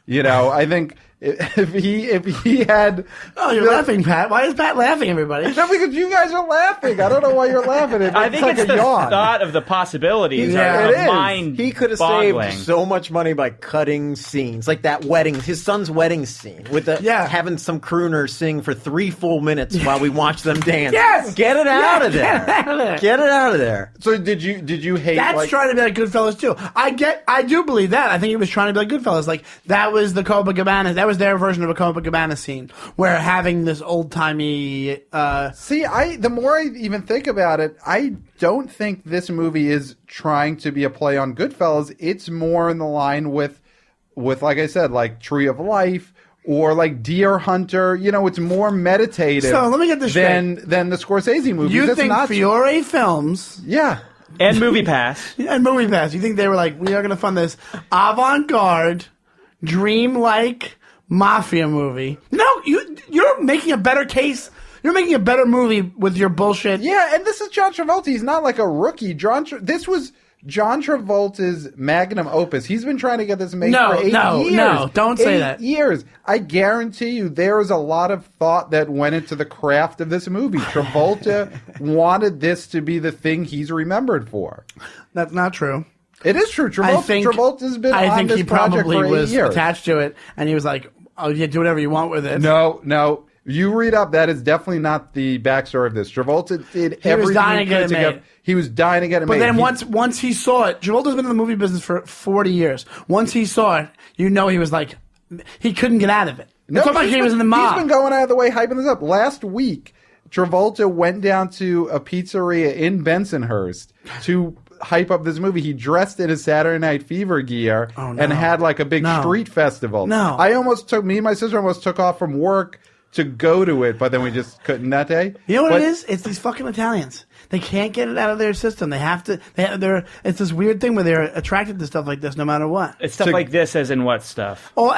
I think if he had. Oh, you're laughing, Pat. Why is Pat laughing, everybody? No, because you guys are laughing. I don't know why you're laughing. I think like it's the yawn. thought of the possibilities Yeah, are it is. mind. He could have saved so much money by cutting scenes, like that wedding, his son's wedding scene, with having some crooner sing for 3 full minutes while we watch them dance. Yes! Get it out of there. Get it out of there. Get it out of there. So did you hate? That's trying to be like Goodfellas too. I do believe that. I think he was trying to be like Goodfellas. Like that was the Copacabana. That was their version of a Copacabana scene, where having this old timey. The more I even think about it, I don't think this movie is trying to be a play on Goodfellas. It's more in the line with like I said, like Tree of Life. Or like Deer Hunter, it's more meditative. So let me get this than the Scorsese movies. You That's think not Fiore Films? Yeah. And MoviePass. And MoviePass. You think they were like, we are going to fund this avant-garde, dream-like mafia movie? No, you're making a better case. You're making a better movie with your bullshit. Yeah, and this is John Travolta. He's not like a rookie. This was John Travolta's magnum opus. He's been trying to get this made for 8 years. No, don't say that. 8 years. I guarantee you there was a lot of thought that went into the craft of this movie. Travolta wanted this to be the thing he's remembered for. That's not true. It is true. Travolta's been on this project for 8 years. I think he probably was attached to it, and he was like, oh, yeah, do whatever you want with it. No. You read up. That is definitely not the backstory of this. Travolta did everything he could to get. He was dying to get it made. But then once he saw it, Travolta's been in the movie business for 40 years. Once he saw it, he was like, he couldn't get out of it. It's almost like he was in the mob. He's been going out of the way hyping this up. Last week, Travolta went down to a pizzeria in Bensonhurst to hype up this movie. He dressed in his Saturday Night Fever gear and had like a big street festival. No. Me and my sister almost took off from work to go to it, but then we just couldn't that day. You know what it is? It's these fucking Italians. They can't get it out of their system. They have to. It's this weird thing where they're attracted to stuff like this, no matter what. It's stuff like this, as in what stuff? Oh,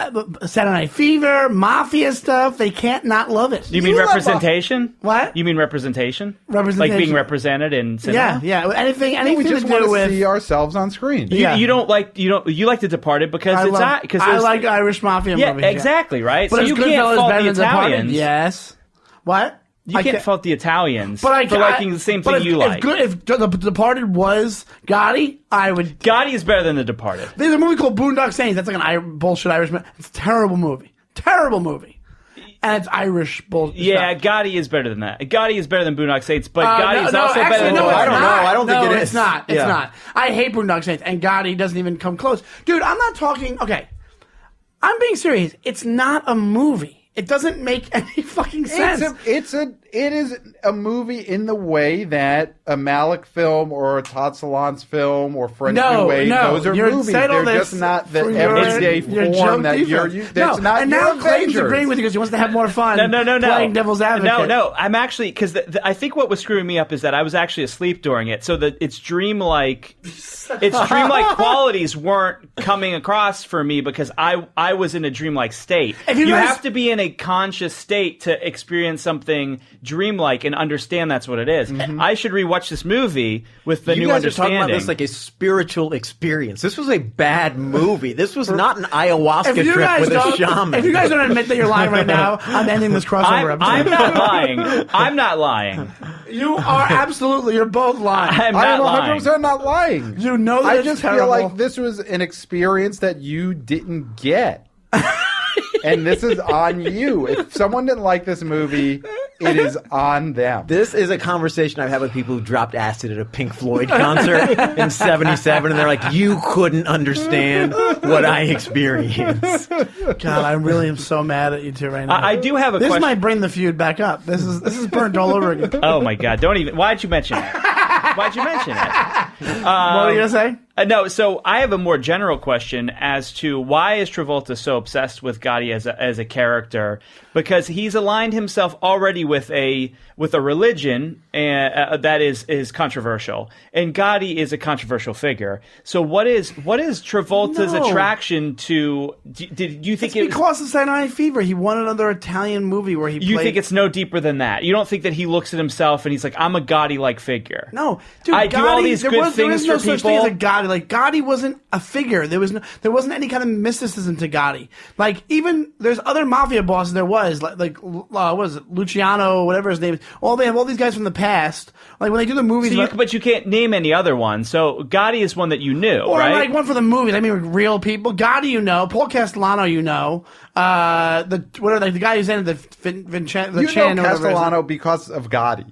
Saturday Night Fever, mafia stuff. They can't not love it. You mean representation? What? You mean representation? Representation, like being represented in cinema. Yeah. Anything we just to want do to with see ourselves on screen. You like The Departed because I like Irish mafia movies. Yeah, exactly, right. But so you can't fault the Italians. Yes. What? You can't fault the Italians for liking the same thing you like. If The Departed was Gotti, I would. Gotti is better than The Departed. There's a movie called Boondock Saints. That's like an bullshit Irishman. It's a terrible movie. And it's Irish bullshit. Yeah, Gotti is better than that. Gotti is better than Boondock Saints, but Gotti is also better than... I don't know. I don't think it is. It's not. It's not. I hate Boondock Saints, and Gotti doesn't even come close. Dude, I'm not talking... Okay. I'm being serious. It's not a movie. It doesn't make any fucking sense. It is a movie in the way that a Malick film or a Todd Solondz film or French New Wave, those are movies. They're just not the everyday form that you're used to. And now Clayton's agreeing with you because he wants to have more fun playing devil's advocate. No. I'm actually... Because I think what was screwing me up is that I was actually asleep during it, so that its dreamlike qualities weren't coming across for me because I was in a dreamlike state. You have to be in a conscious state to experience something dreamlike and understand that's what it is. Mm-hmm. I should rewatch this movie with the new understanding. You guys are talking about this like a spiritual experience. This was a bad movie. This was not an ayahuasca trip with a shaman. If you guys don't admit that you're lying right now, I'm ending this crossover episode. I'm not lying. You are absolutely. You're both lying. I'm 100% not lying. You know that I just feel like this was an experience that you didn't get. And this is on you. If someone didn't like this movie, it is on them. This is a conversation I've had with people who dropped acid at a Pink Floyd concert in '77, and they're like, "You couldn't understand what I experienced." God, I really am so mad at you two right now. I do have a question. This might bring the feud back up. This is burnt all over again. Oh my God! Don't even. Why'd you mention it? Why'd you mention it? What were you gonna say? No, so I have a more general question as to why is Travolta so obsessed with Gotti as a character? Because he's aligned himself already with a religion that is controversial, and Gotti is a controversial figure. So what is Travolta's attraction to? Did you think it's because of Saturday Night Fever? He won another Italian movie where he. You think it's no deeper than that? You don't think that he looks at himself and he's like, I'm a Gotti-like figure? No, dude. I do all these good things for people. There was no such thing as a Gotti. Like Gotti wasn't a figure. There wasn't any kind of mysticism to Gotti. Like even there's other mafia bosses. There was what was it, Luciano, whatever his name is. They have all these guys from the past. Like when they do the movies, but you can't name any other one. So Gotti is one that you knew, or right? like one for the movies. I mean, real people. Gotti, you know. Paul Castellano, you know. The guy who's in the Vincent. You know Castellano because of Gotti.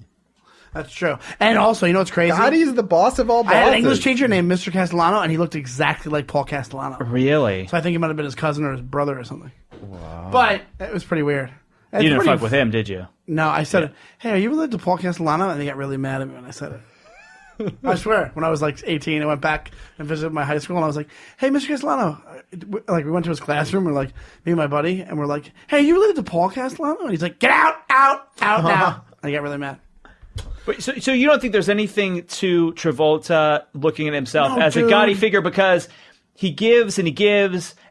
That's true. And also, you know what's crazy? Gotti's the boss of all bosses. I had an English teacher named Mr. Castellano, and he looked exactly like Paul Castellano. Really? So I think he might have been his cousin or his brother or something. Wow. But it was pretty weird. You didn't fuck with him, did you? No, I said, hey, are you related to Paul Castellano? And he got really mad at me when I said it. I swear. When I was like 18, I went back and visited my high school, and I was like, hey, Mr. Castellano. Like, we went to his classroom, we're like, me and my buddy, and we're like, hey, are you related to Paul Castellano? And he's like, get out now. And I got really mad. But, so you don't think there's anything to Travolta looking at himself as a Gotti figure because he gives,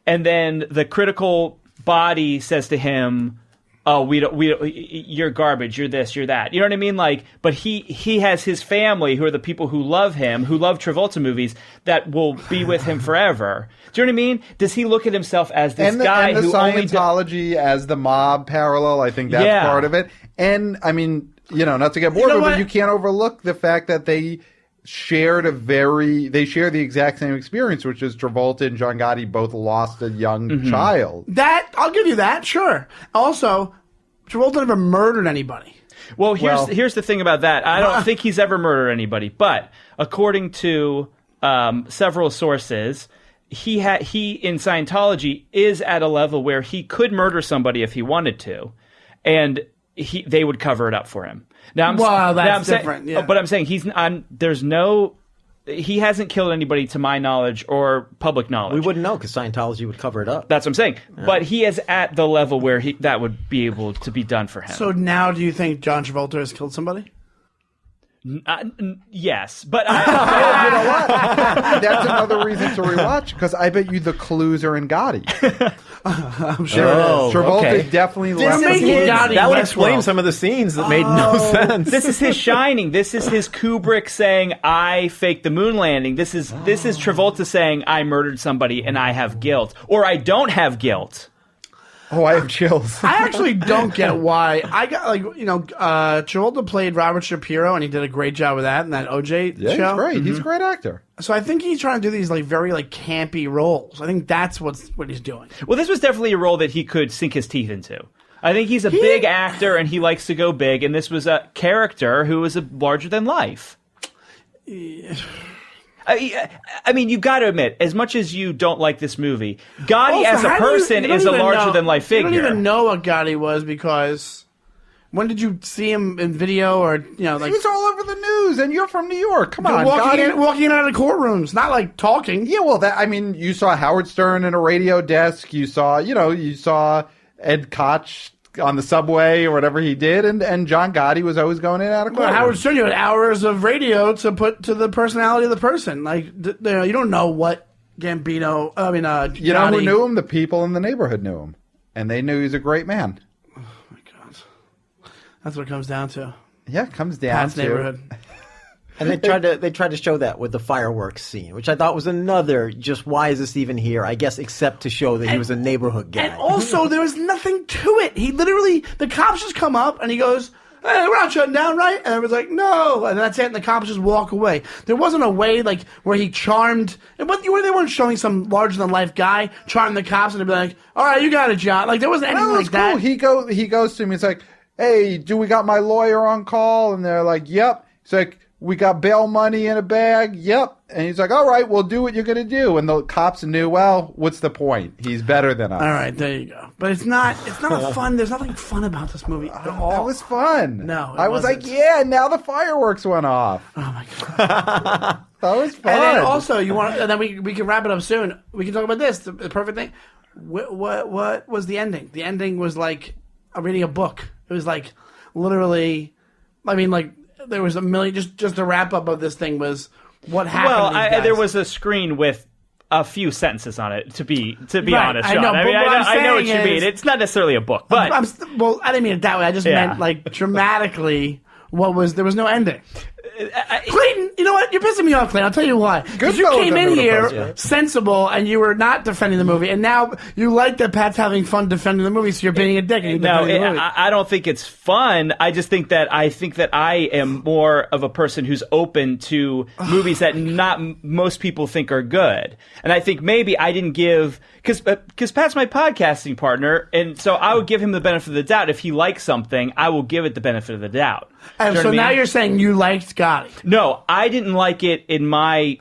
and then the critical body says to him, "Oh, you're garbage. You're this. You're that." You know what I mean? Like, but he has his family who are the people who love him, who love Travolta movies, that will be with him forever. Do you know what I mean? Does he look at himself as this guy and who Scientology as the mob parallel? I think that's part of it. And I mean, not to get bored, but you can't overlook the fact that they share the exact same experience, which is Travolta and John Gotti both lost a young child. That I'll give you that, sure. Also, Travolta never murdered anybody. Well, here's the thing about that. I don't think he's ever murdered anybody, but according to several sources, he in Scientology is at a level where he could murder somebody if he wanted to, and they would cover it up for him. That's different. Yeah. But I'm saying he hasn't killed anybody to my knowledge or public knowledge. We wouldn't know because Scientology would cover it up. That's what I'm saying. Yeah. But he is at the level where that would be able to be done for him. So now, do you think John Travolta has killed somebody? Yes, but you know what? That's another reason to rewatch because I bet you the clues are in Gotti. I'm sure. Travolta definitely left. That would explain some of the scenes that made no sense. This is his shining. This is his Kubrick saying, "I faked the moon landing." This is Travolta saying, "I murdered somebody and I have guilt," or "I don't have guilt." Oh, I have chills. I actually don't get why. I got Travolta played Robert Shapiro, and he did a great job with that in that OJ show. He's great. He's a great actor. So I think he's trying to do these very campy roles. I think that's what he's doing. Well, this was definitely a role that he could sink his teeth into. I think he's a big actor, and he likes to go big. And this was a character who was larger than life. Yeah. I mean, you've got to admit, as much as you don't like this movie, Gotti as a person is a larger-than-life figure. You don't even know what Gotti was because when did you see him in video or, He was all over the news, and you're from New York. Come on, walking in and out of courtrooms, not like talking. Yeah, well, you saw Howard Stern in a radio desk. You saw Ed Koch on the subway or whatever he did, and John Gotti was always going in and out of court. Well, Howard Stern, you had hours of radio to put to the personality of the person. You don't know what Gambino. You know who knew him? The people in the neighborhood knew him, and they knew he was a great man. Oh my God, that's what it comes down to. Yeah, it comes down to neighborhood. And they tried to show that with the fireworks scene, which I thought was another just why is this even here? I guess except to show that he was a neighborhood guy. And also there was nothing to it. He literally the cops just come up and he goes, "Hey, we're not shutting down, right?" And I was like, "No," and that's it. And the cops just walk away. There wasn't a way where he charmed. Where they weren't showing some larger than life guy charm the cops and they'd be like, "All right, you got it, John." There wasn't anything like that. He goes to him. He's like, "Hey, do we got my lawyer on call?" And they're like, "Yep." He's like, we got bail money in a bag. Yep. And he's like, all right, we'll do what you're going to do. And the cops knew, well, what's the point? He's better than us. All right, there you go. But it's not a fun, there's nothing fun about this movie at all. That was fun. No, I was like, yeah, now the fireworks went off. Oh my God. That was fun. And then also, and then we can wrap it up soon. We can talk about this, the perfect thing. What was the ending? The ending was like reading a book. It was like literally, I mean, like there was a million. Just the wrap up of this thing was what happened. Well, to these guys. there was a screen with a few sentences on it. To be Right, honest, I Sean. know, but what I'm I know what saying you mean. is- It's not necessarily a book, but well, I didn't mean it that way. I just Yeah. meant like dramatically. There was no ending. Clayton, you know what? You're pissing me off, Clayton. I'll tell you why. Because you fellow came in Denver here Post, yeah. sensible and you were not defending the movie, and now you like that Pat's having fun defending the movie, so you're being a dick and you're no, defending the movie. I don't think it's fun. I just think that I am more of a person who's open to movies that not most people think are good, and I think maybe I didn't give because Pat's my podcasting partner, and so I would give him the benefit of the doubt. If he likes something, I will give it the benefit of the doubt. And so now you're saying you liked Gotti. No, I didn't like it in my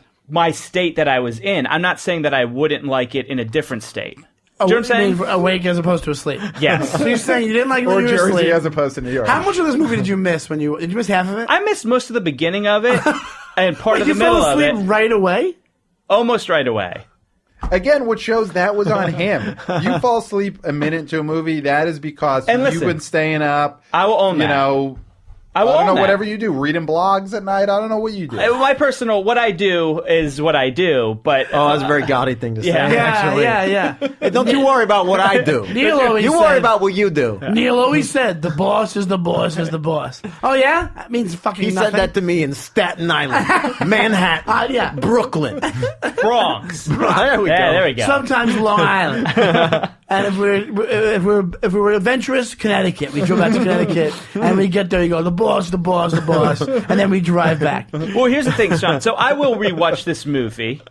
state that I was in. I'm not saying that I wouldn't like it in a different state. Do you know what I'm saying? Awake as opposed to asleep. Yes. So you're saying you didn't like it Or when you were Jersey asleep. as opposed to New York. How much of this movie did you miss did you miss half of it? I missed most of the beginning of it and part of the you middle fell of asleep it. right away? Almost right away. Again, what shows that was on him. You fall asleep a minute into a movie, that is because And you've listen, been staying up. I will own you that. know, I will don't own know, that. whatever you do, reading blogs at night. I don't know what you do. What I do is what I do, but Oh, that's a very Gotti thing to say. Yeah. Actually. Yeah. Hey, don't you worry about what I do. Neil always You said- worry about what you do. Neil always said, the boss is the boss is the boss. Oh, yeah? That means fucking He nothing. said that to me in Staten Island, Manhattan, Yeah. Brooklyn. Bronx. There we go. Yeah, there we go. Sometimes Long Island. And if we were adventurous, Connecticut. We drove out to Connecticut, and we get there, you go, the boss, and then we drive back. Well, here's the thing, Sean. So I will rewatch this movie.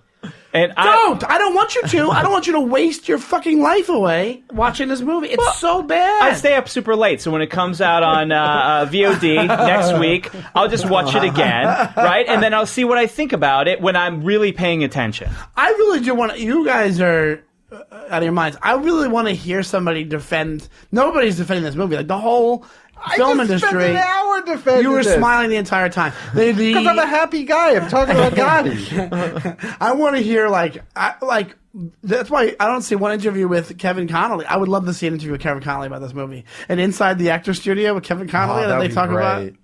And I don't want you to. I don't want you to waste your fucking life away watching this movie. It's so bad. I stay up super late, so when it comes out on VOD next week, I'll just watch it again, right? And then I'll see what I think about it when I'm really paying attention. I really do want to. You guys are out of your minds. I really want to hear somebody defend. Nobody's defending this movie. Like the whole film I just industry. spent an hour defending You were this. smiling the entire time. Because I'm a happy guy. I'm talking about Gotti. I want to hear that's why I don't see one interview with Kevin Connolly. I would love to see an interview with Kevin Connolly about this movie. And inside the actor studio with Kevin Connolly, Oh, that that they would be talk about. great.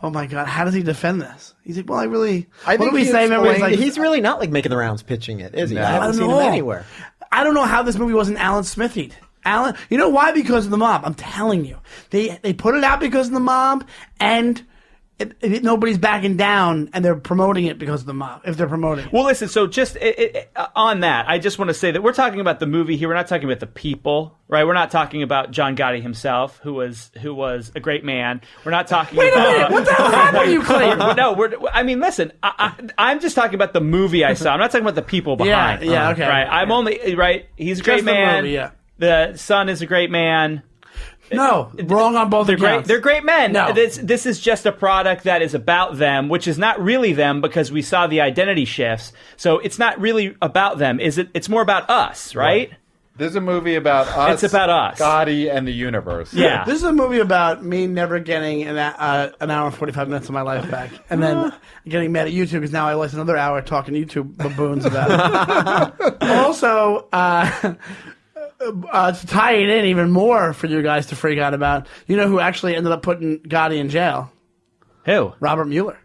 Oh my God, how does he defend this? He's like, well, I what think do we he say? Remember, he's explained- like, He's really not like making the rounds pitching it, is he? No. I I haven't don't seen know. him anywhere. I don't know how this movie wasn't Alan Smithied. Alan, you know why? Because of the mob. I'm telling you, they put it out because of the mob, and nobody's backing down, and they're promoting it because of the mob. If they're promoting it. Well, listen, so just on that, I just want to say that we're talking about the movie here. We're not talking about the people, right? We're not talking about John Gotti himself, who was a great man. We're not talking Wait a about... minute, what the hell happened to you, Clayton? No, listen, I'm just talking about the movie I saw. I'm not talking about the people behind. Yeah, okay. Right? I'm only, right? He's a great Just the man. movie, yeah. The son is a great man. No, wrong on both accounts. They're great men. No. This is just a product that is about them, which is not really them because we saw the identity shifts. So it's not really about them. Is it? It's more about us, right? This is a movie about us. It's about us. Gotti and the universe. Yeah. This is a movie about me never getting an hour and 45 minutes of my life back. And then getting mad at YouTube because now I lost another hour talking to YouTube baboons about it. Also, to tie it in even more for you guys to freak out about, you know who actually ended up putting Gotti in jail? Who? Robert Mueller.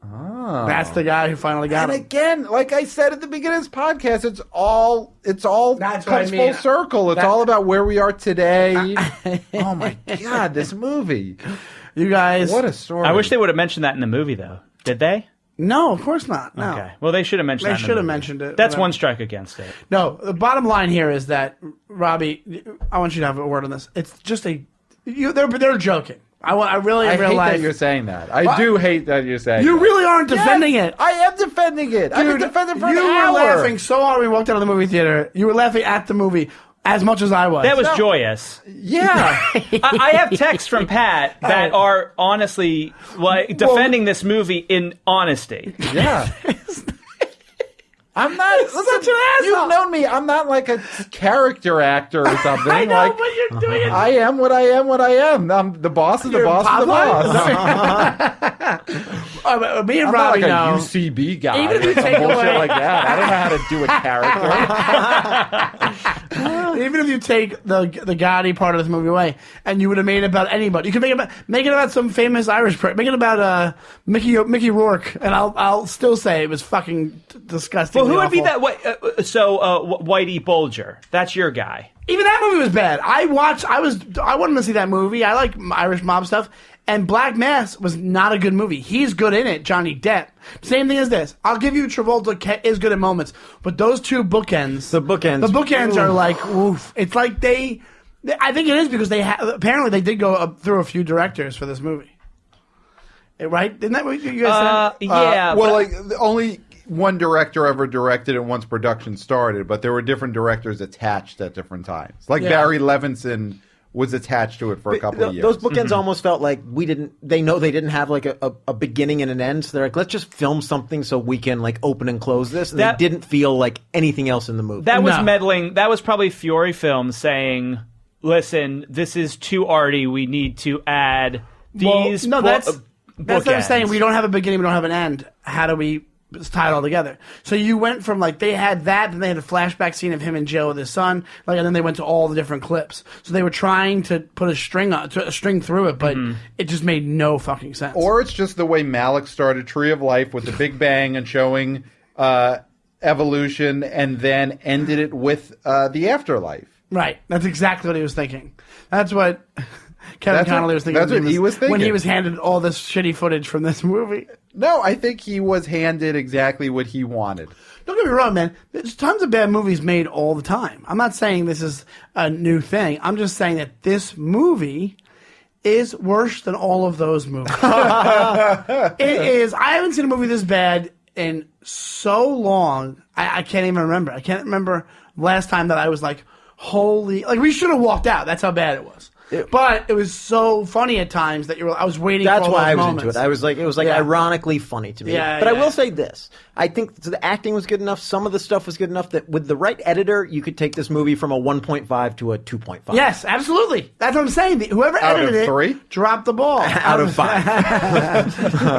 Oh. That's the guy who finally got And him. again, like I said at the beginning of this podcast, it's all That's what I comes mean. full circle. It's That- all about where we are today. Oh my God, this movie. You guys. What a story. I wish they would have mentioned that in the movie, though. Did they? No, of course not. No. Okay. Well, they should have mentioned They that. in the should have movie. mentioned it. That's Whatever. one strike against it. No, the bottom line here is that, Robbie, I want you to have a word on this. It's just they're joking. I really I in real hate life. that you're saying that. I What? do hate that you're saying You that. really aren't Yes, defending it. I am defending it. I've been defending it for an you hour. were laughing so hard when we walked out of the movie theater. You were laughing at the movie. as much as I was. That was joyous. Yeah. I have texts from Pat that are honestly defending this movie in honesty. Yeah. I'm not such an asshole. You've known me. I'm not like a character actor or something. I know, like, but you're doing it. I am what I am. What I am. I'm the boss. Is the boss. Is the boss. Me and I'm Robby not like know. a UCB guy. Even if you or some take bullshit away- like that. I don't know how to do a character. Even if you take the Gotti part of this movie away, and you would have made it about anybody, you could make it about some famous Irish person. Make it about Mickey Rourke, and I'll still say it was fucking disgusting. Well, who would be that? Whitey Bulger. That's your guy. Even that movie was bad. I wanted to see that movie. I like Irish mob stuff. And Black Mass was not a good movie. He's good in it, Johnny Depp. Same thing as this. I'll give you Travolta is good at moments, but those two bookends. The bookends are like, oof. It's like I think it is because apparently they did go through a few directors for this movie. Right? Isn't that what you guys said? Yeah. Well, like only one director ever directed it once production started, but there were different directors attached at different times. Like Barry Levinson was attached to it for a couple of years. Those bookends almost felt like they didn't have like a beginning and an end, so they're like, let's just film something so we can like open and close this. And they didn't feel like anything else in the movie. That was meddling. That was probably Fury Films saying, listen, this is too arty. We need to add these that's what I'm saying. We don't have a beginning, we don't have an end. How do we tie it all together? So you went from like they had that, and they had a flashback scene of him in jail with his son, like, and then they went to all the different clips. So they were trying to put a string through it, but it just made no fucking sense. Or it's just the way Malick started Tree of Life with the Big Bang and showing evolution, and then ended it with the afterlife. Right. That's exactly what he was thinking. That's what Kevin Connolly was thinking. That's what he was thinking when he was handed all this shitty footage from this movie. No, I think he was handed exactly what he wanted. Don't get me wrong, man. There's tons of bad movies made all the time. I'm not saying this is a new thing. I'm just saying that this movie is worse than all of those movies. It is. I haven't seen a movie this bad in so long. I can't even remember. I can't remember last time that I was like, holy... Like, we should have walked out. That's how bad it was. But it was so funny at times that I was waiting for all those moments. That's why I was into it. It was ironically funny to me. But I will say this. I think the acting was good enough. Some of the stuff was good enough that with the right editor, you could take this movie from a 1.5 to a 2.5. Yes, absolutely. That's what I'm saying. Whoever edited it dropped the ball. Out of 5.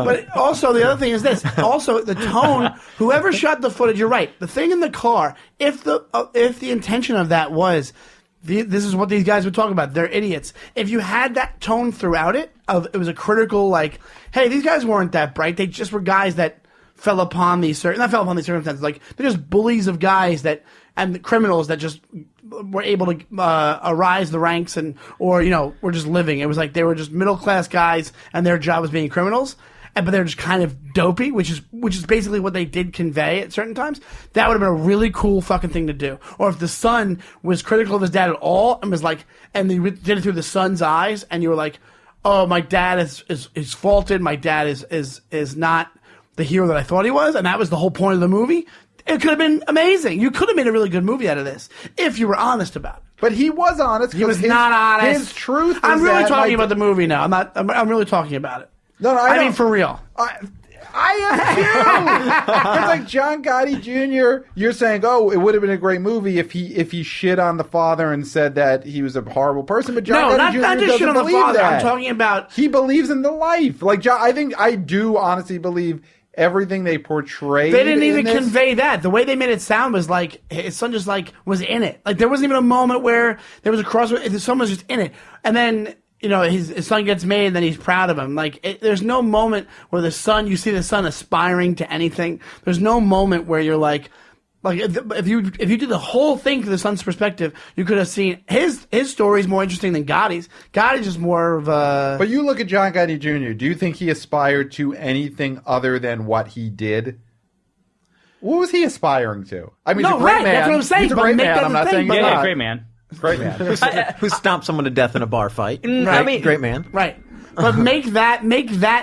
But also, the other thing is this. Also, the tone, whoever shot the footage, you're right. The thing in the car, if the intention of that was... This is what these guys would talk about. They're idiots. If you had that tone throughout it was a critical, like, hey, these guys weren't that bright. They just were guys that fell upon these circumstances. Like, they're just bullies of guys and criminals that just were able to arise the ranks or were just living. It was like they were just middle class guys and their job was being criminals. But they're just kind of dopey, which is basically what they did convey at certain times. That would have been a really cool fucking thing to do. Or if the son was critical of his dad at all and was like, and they did it through the son's eyes, and you were like, oh, my dad is faulted. My dad is not the hero that I thought he was, and that was the whole point of the movie. It could have been amazing. You could have made a really good movie out of this if you were honest about it. But he was honest. He was not honest. His truth. I'm really talking about the movie now. I'm really talking about it. No, I mean, for real. I am too. It's like John Gotti Jr. You're saying, oh, it would have been a great movie if he shit on the father and said that he was a horrible person. But John Gotti Jr. not just shit on the father. That. I'm talking about he believes in the life. Like John, I do honestly believe everything they portrayed. They didn't even convey that. The way they made it sound was like his son just like was in it. Like there wasn't even a moment where there was a crossroad. His son was just in it, and then. His son gets made, and then he's proud of him. Like, there's no moment where you see the son aspiring to anything. There's no moment where you're like if you did the whole thing through the son's perspective, you could have seen his story is more interesting than Gotti's. Gotti's just more of a. But you look at John Gotti Jr. Do you think he aspired to anything other than what he did? What was he aspiring to? I mean, he's a great man. That's what I'm saying. He's a great man. I'm not saying he's not. Great man. Great man. Who stomped someone to death in a bar fight. Right. I mean, great man. Right. But make that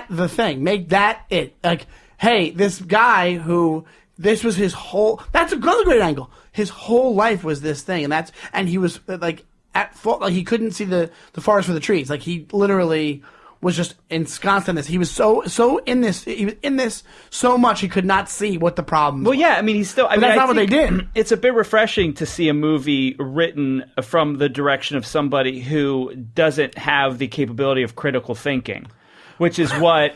the thing. Make that it. Like, hey, this guy who this was his whole. That's another great angle. His whole life was this thing, and he was like at fault. Like he couldn't see the forest for the trees. Like he literally was just ensconced in this. He was so in this. He was in this so much he could not see what the problem. Well, yeah, I mean, he's still. I mean, that's I not what they did. It's a bit refreshing to see a movie written from the direction of somebody who doesn't have the capability of critical thinking, which is what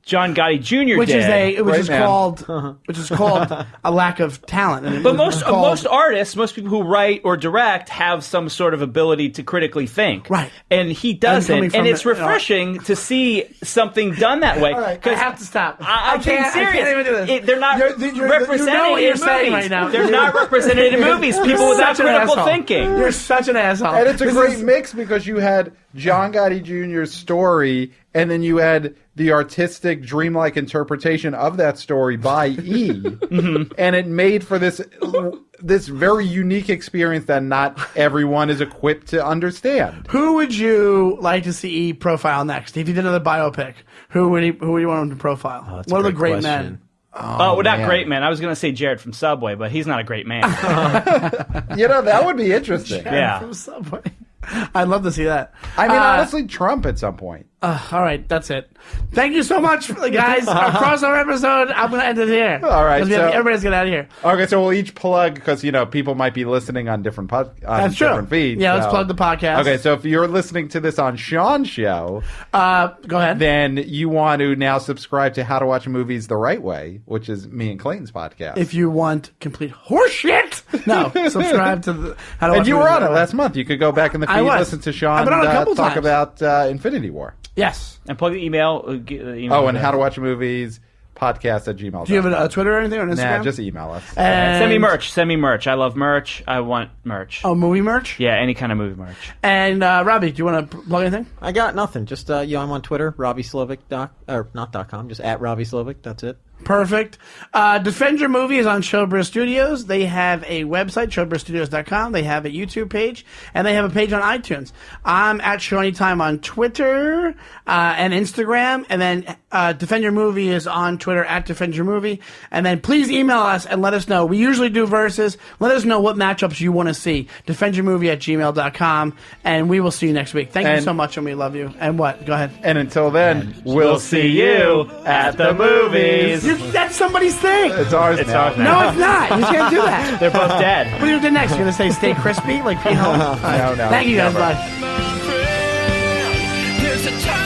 John Gotti Jr. Which did. is called a lack of talent. And but most artists, most people who write or direct have some sort of ability to critically think. Right. And he doesn't. And it's refreshing to see something done that way. All right, I have to stop. I'm being serious. I can't even do this. They're not represented you know what in you're movies. saying right now. They're not represented in movies. People without critical thinking. You're such an asshole. And it's a great mix because you had John Gotti Jr.'s story, and then you had the artistic, dreamlike interpretation of that story by E. Mm-hmm. And it made for this very unique experience that not everyone is equipped to understand. Who would you like to see E profile next? If you did another biopic, who would you want him to profile? One of the great men. Well, not great man. I was going to say Jared from Subway, but he's not a great man. That would be interesting. Yeah. From Subway. I'd love to see that. I mean, honestly, Trump at some point. All right, that's it. Thank you so much, guys. Our crossover episode. I'm going to end it here. All right, everybody's get out of here. Okay, so we'll each plug because people might be listening on different different feeds. Yeah, let's plug the podcast. Okay, so if you're listening to this on Sean's show, go ahead. Then you want to now subscribe to How to Watch Movies the Right Way, which is me and Clayton's podcast. If you want complete horseshit, subscribe to the How to Watch. And you were on it last month. You could go back in the feed, listen to Sean talk about Infinity War. Yes. And plug the email. And How to Watch Movies podcast@gmail.com. Do you have a Twitter or anything, or an Instagram? Nah, just email us. Send me merch. I love merch. I want merch. Oh, movie merch? Yeah, any kind of movie merch. And Robbie, do you want to plug anything? I got nothing. Just I'm on Twitter, Robby Slowik .com, just at Robby Slowik. That's it. Perfect. Defend Your Movie is on Showbiz Studios. They have a website, showbizstudios.com. They have a YouTube page, and they have a page on iTunes. I'm at ShowAnytime on Twitter and Instagram, and then Defend Your Movie is on Twitter at Defend Your Movie. And then please email us and let us know. We usually do verses. Let us know what matchups you want to see. DefendYourMovie@gmail.com, and we will see you next week. Thank you so much, and we love you. And what? Go ahead. And until then, we'll see you at the movies. That's somebody's thing. It's ours now. No, it's not. You can't do that. They're both dead. What are you going to do next? You're going to say stay crispy? Like, No. Thank you, guys. Never. Bye. There's a time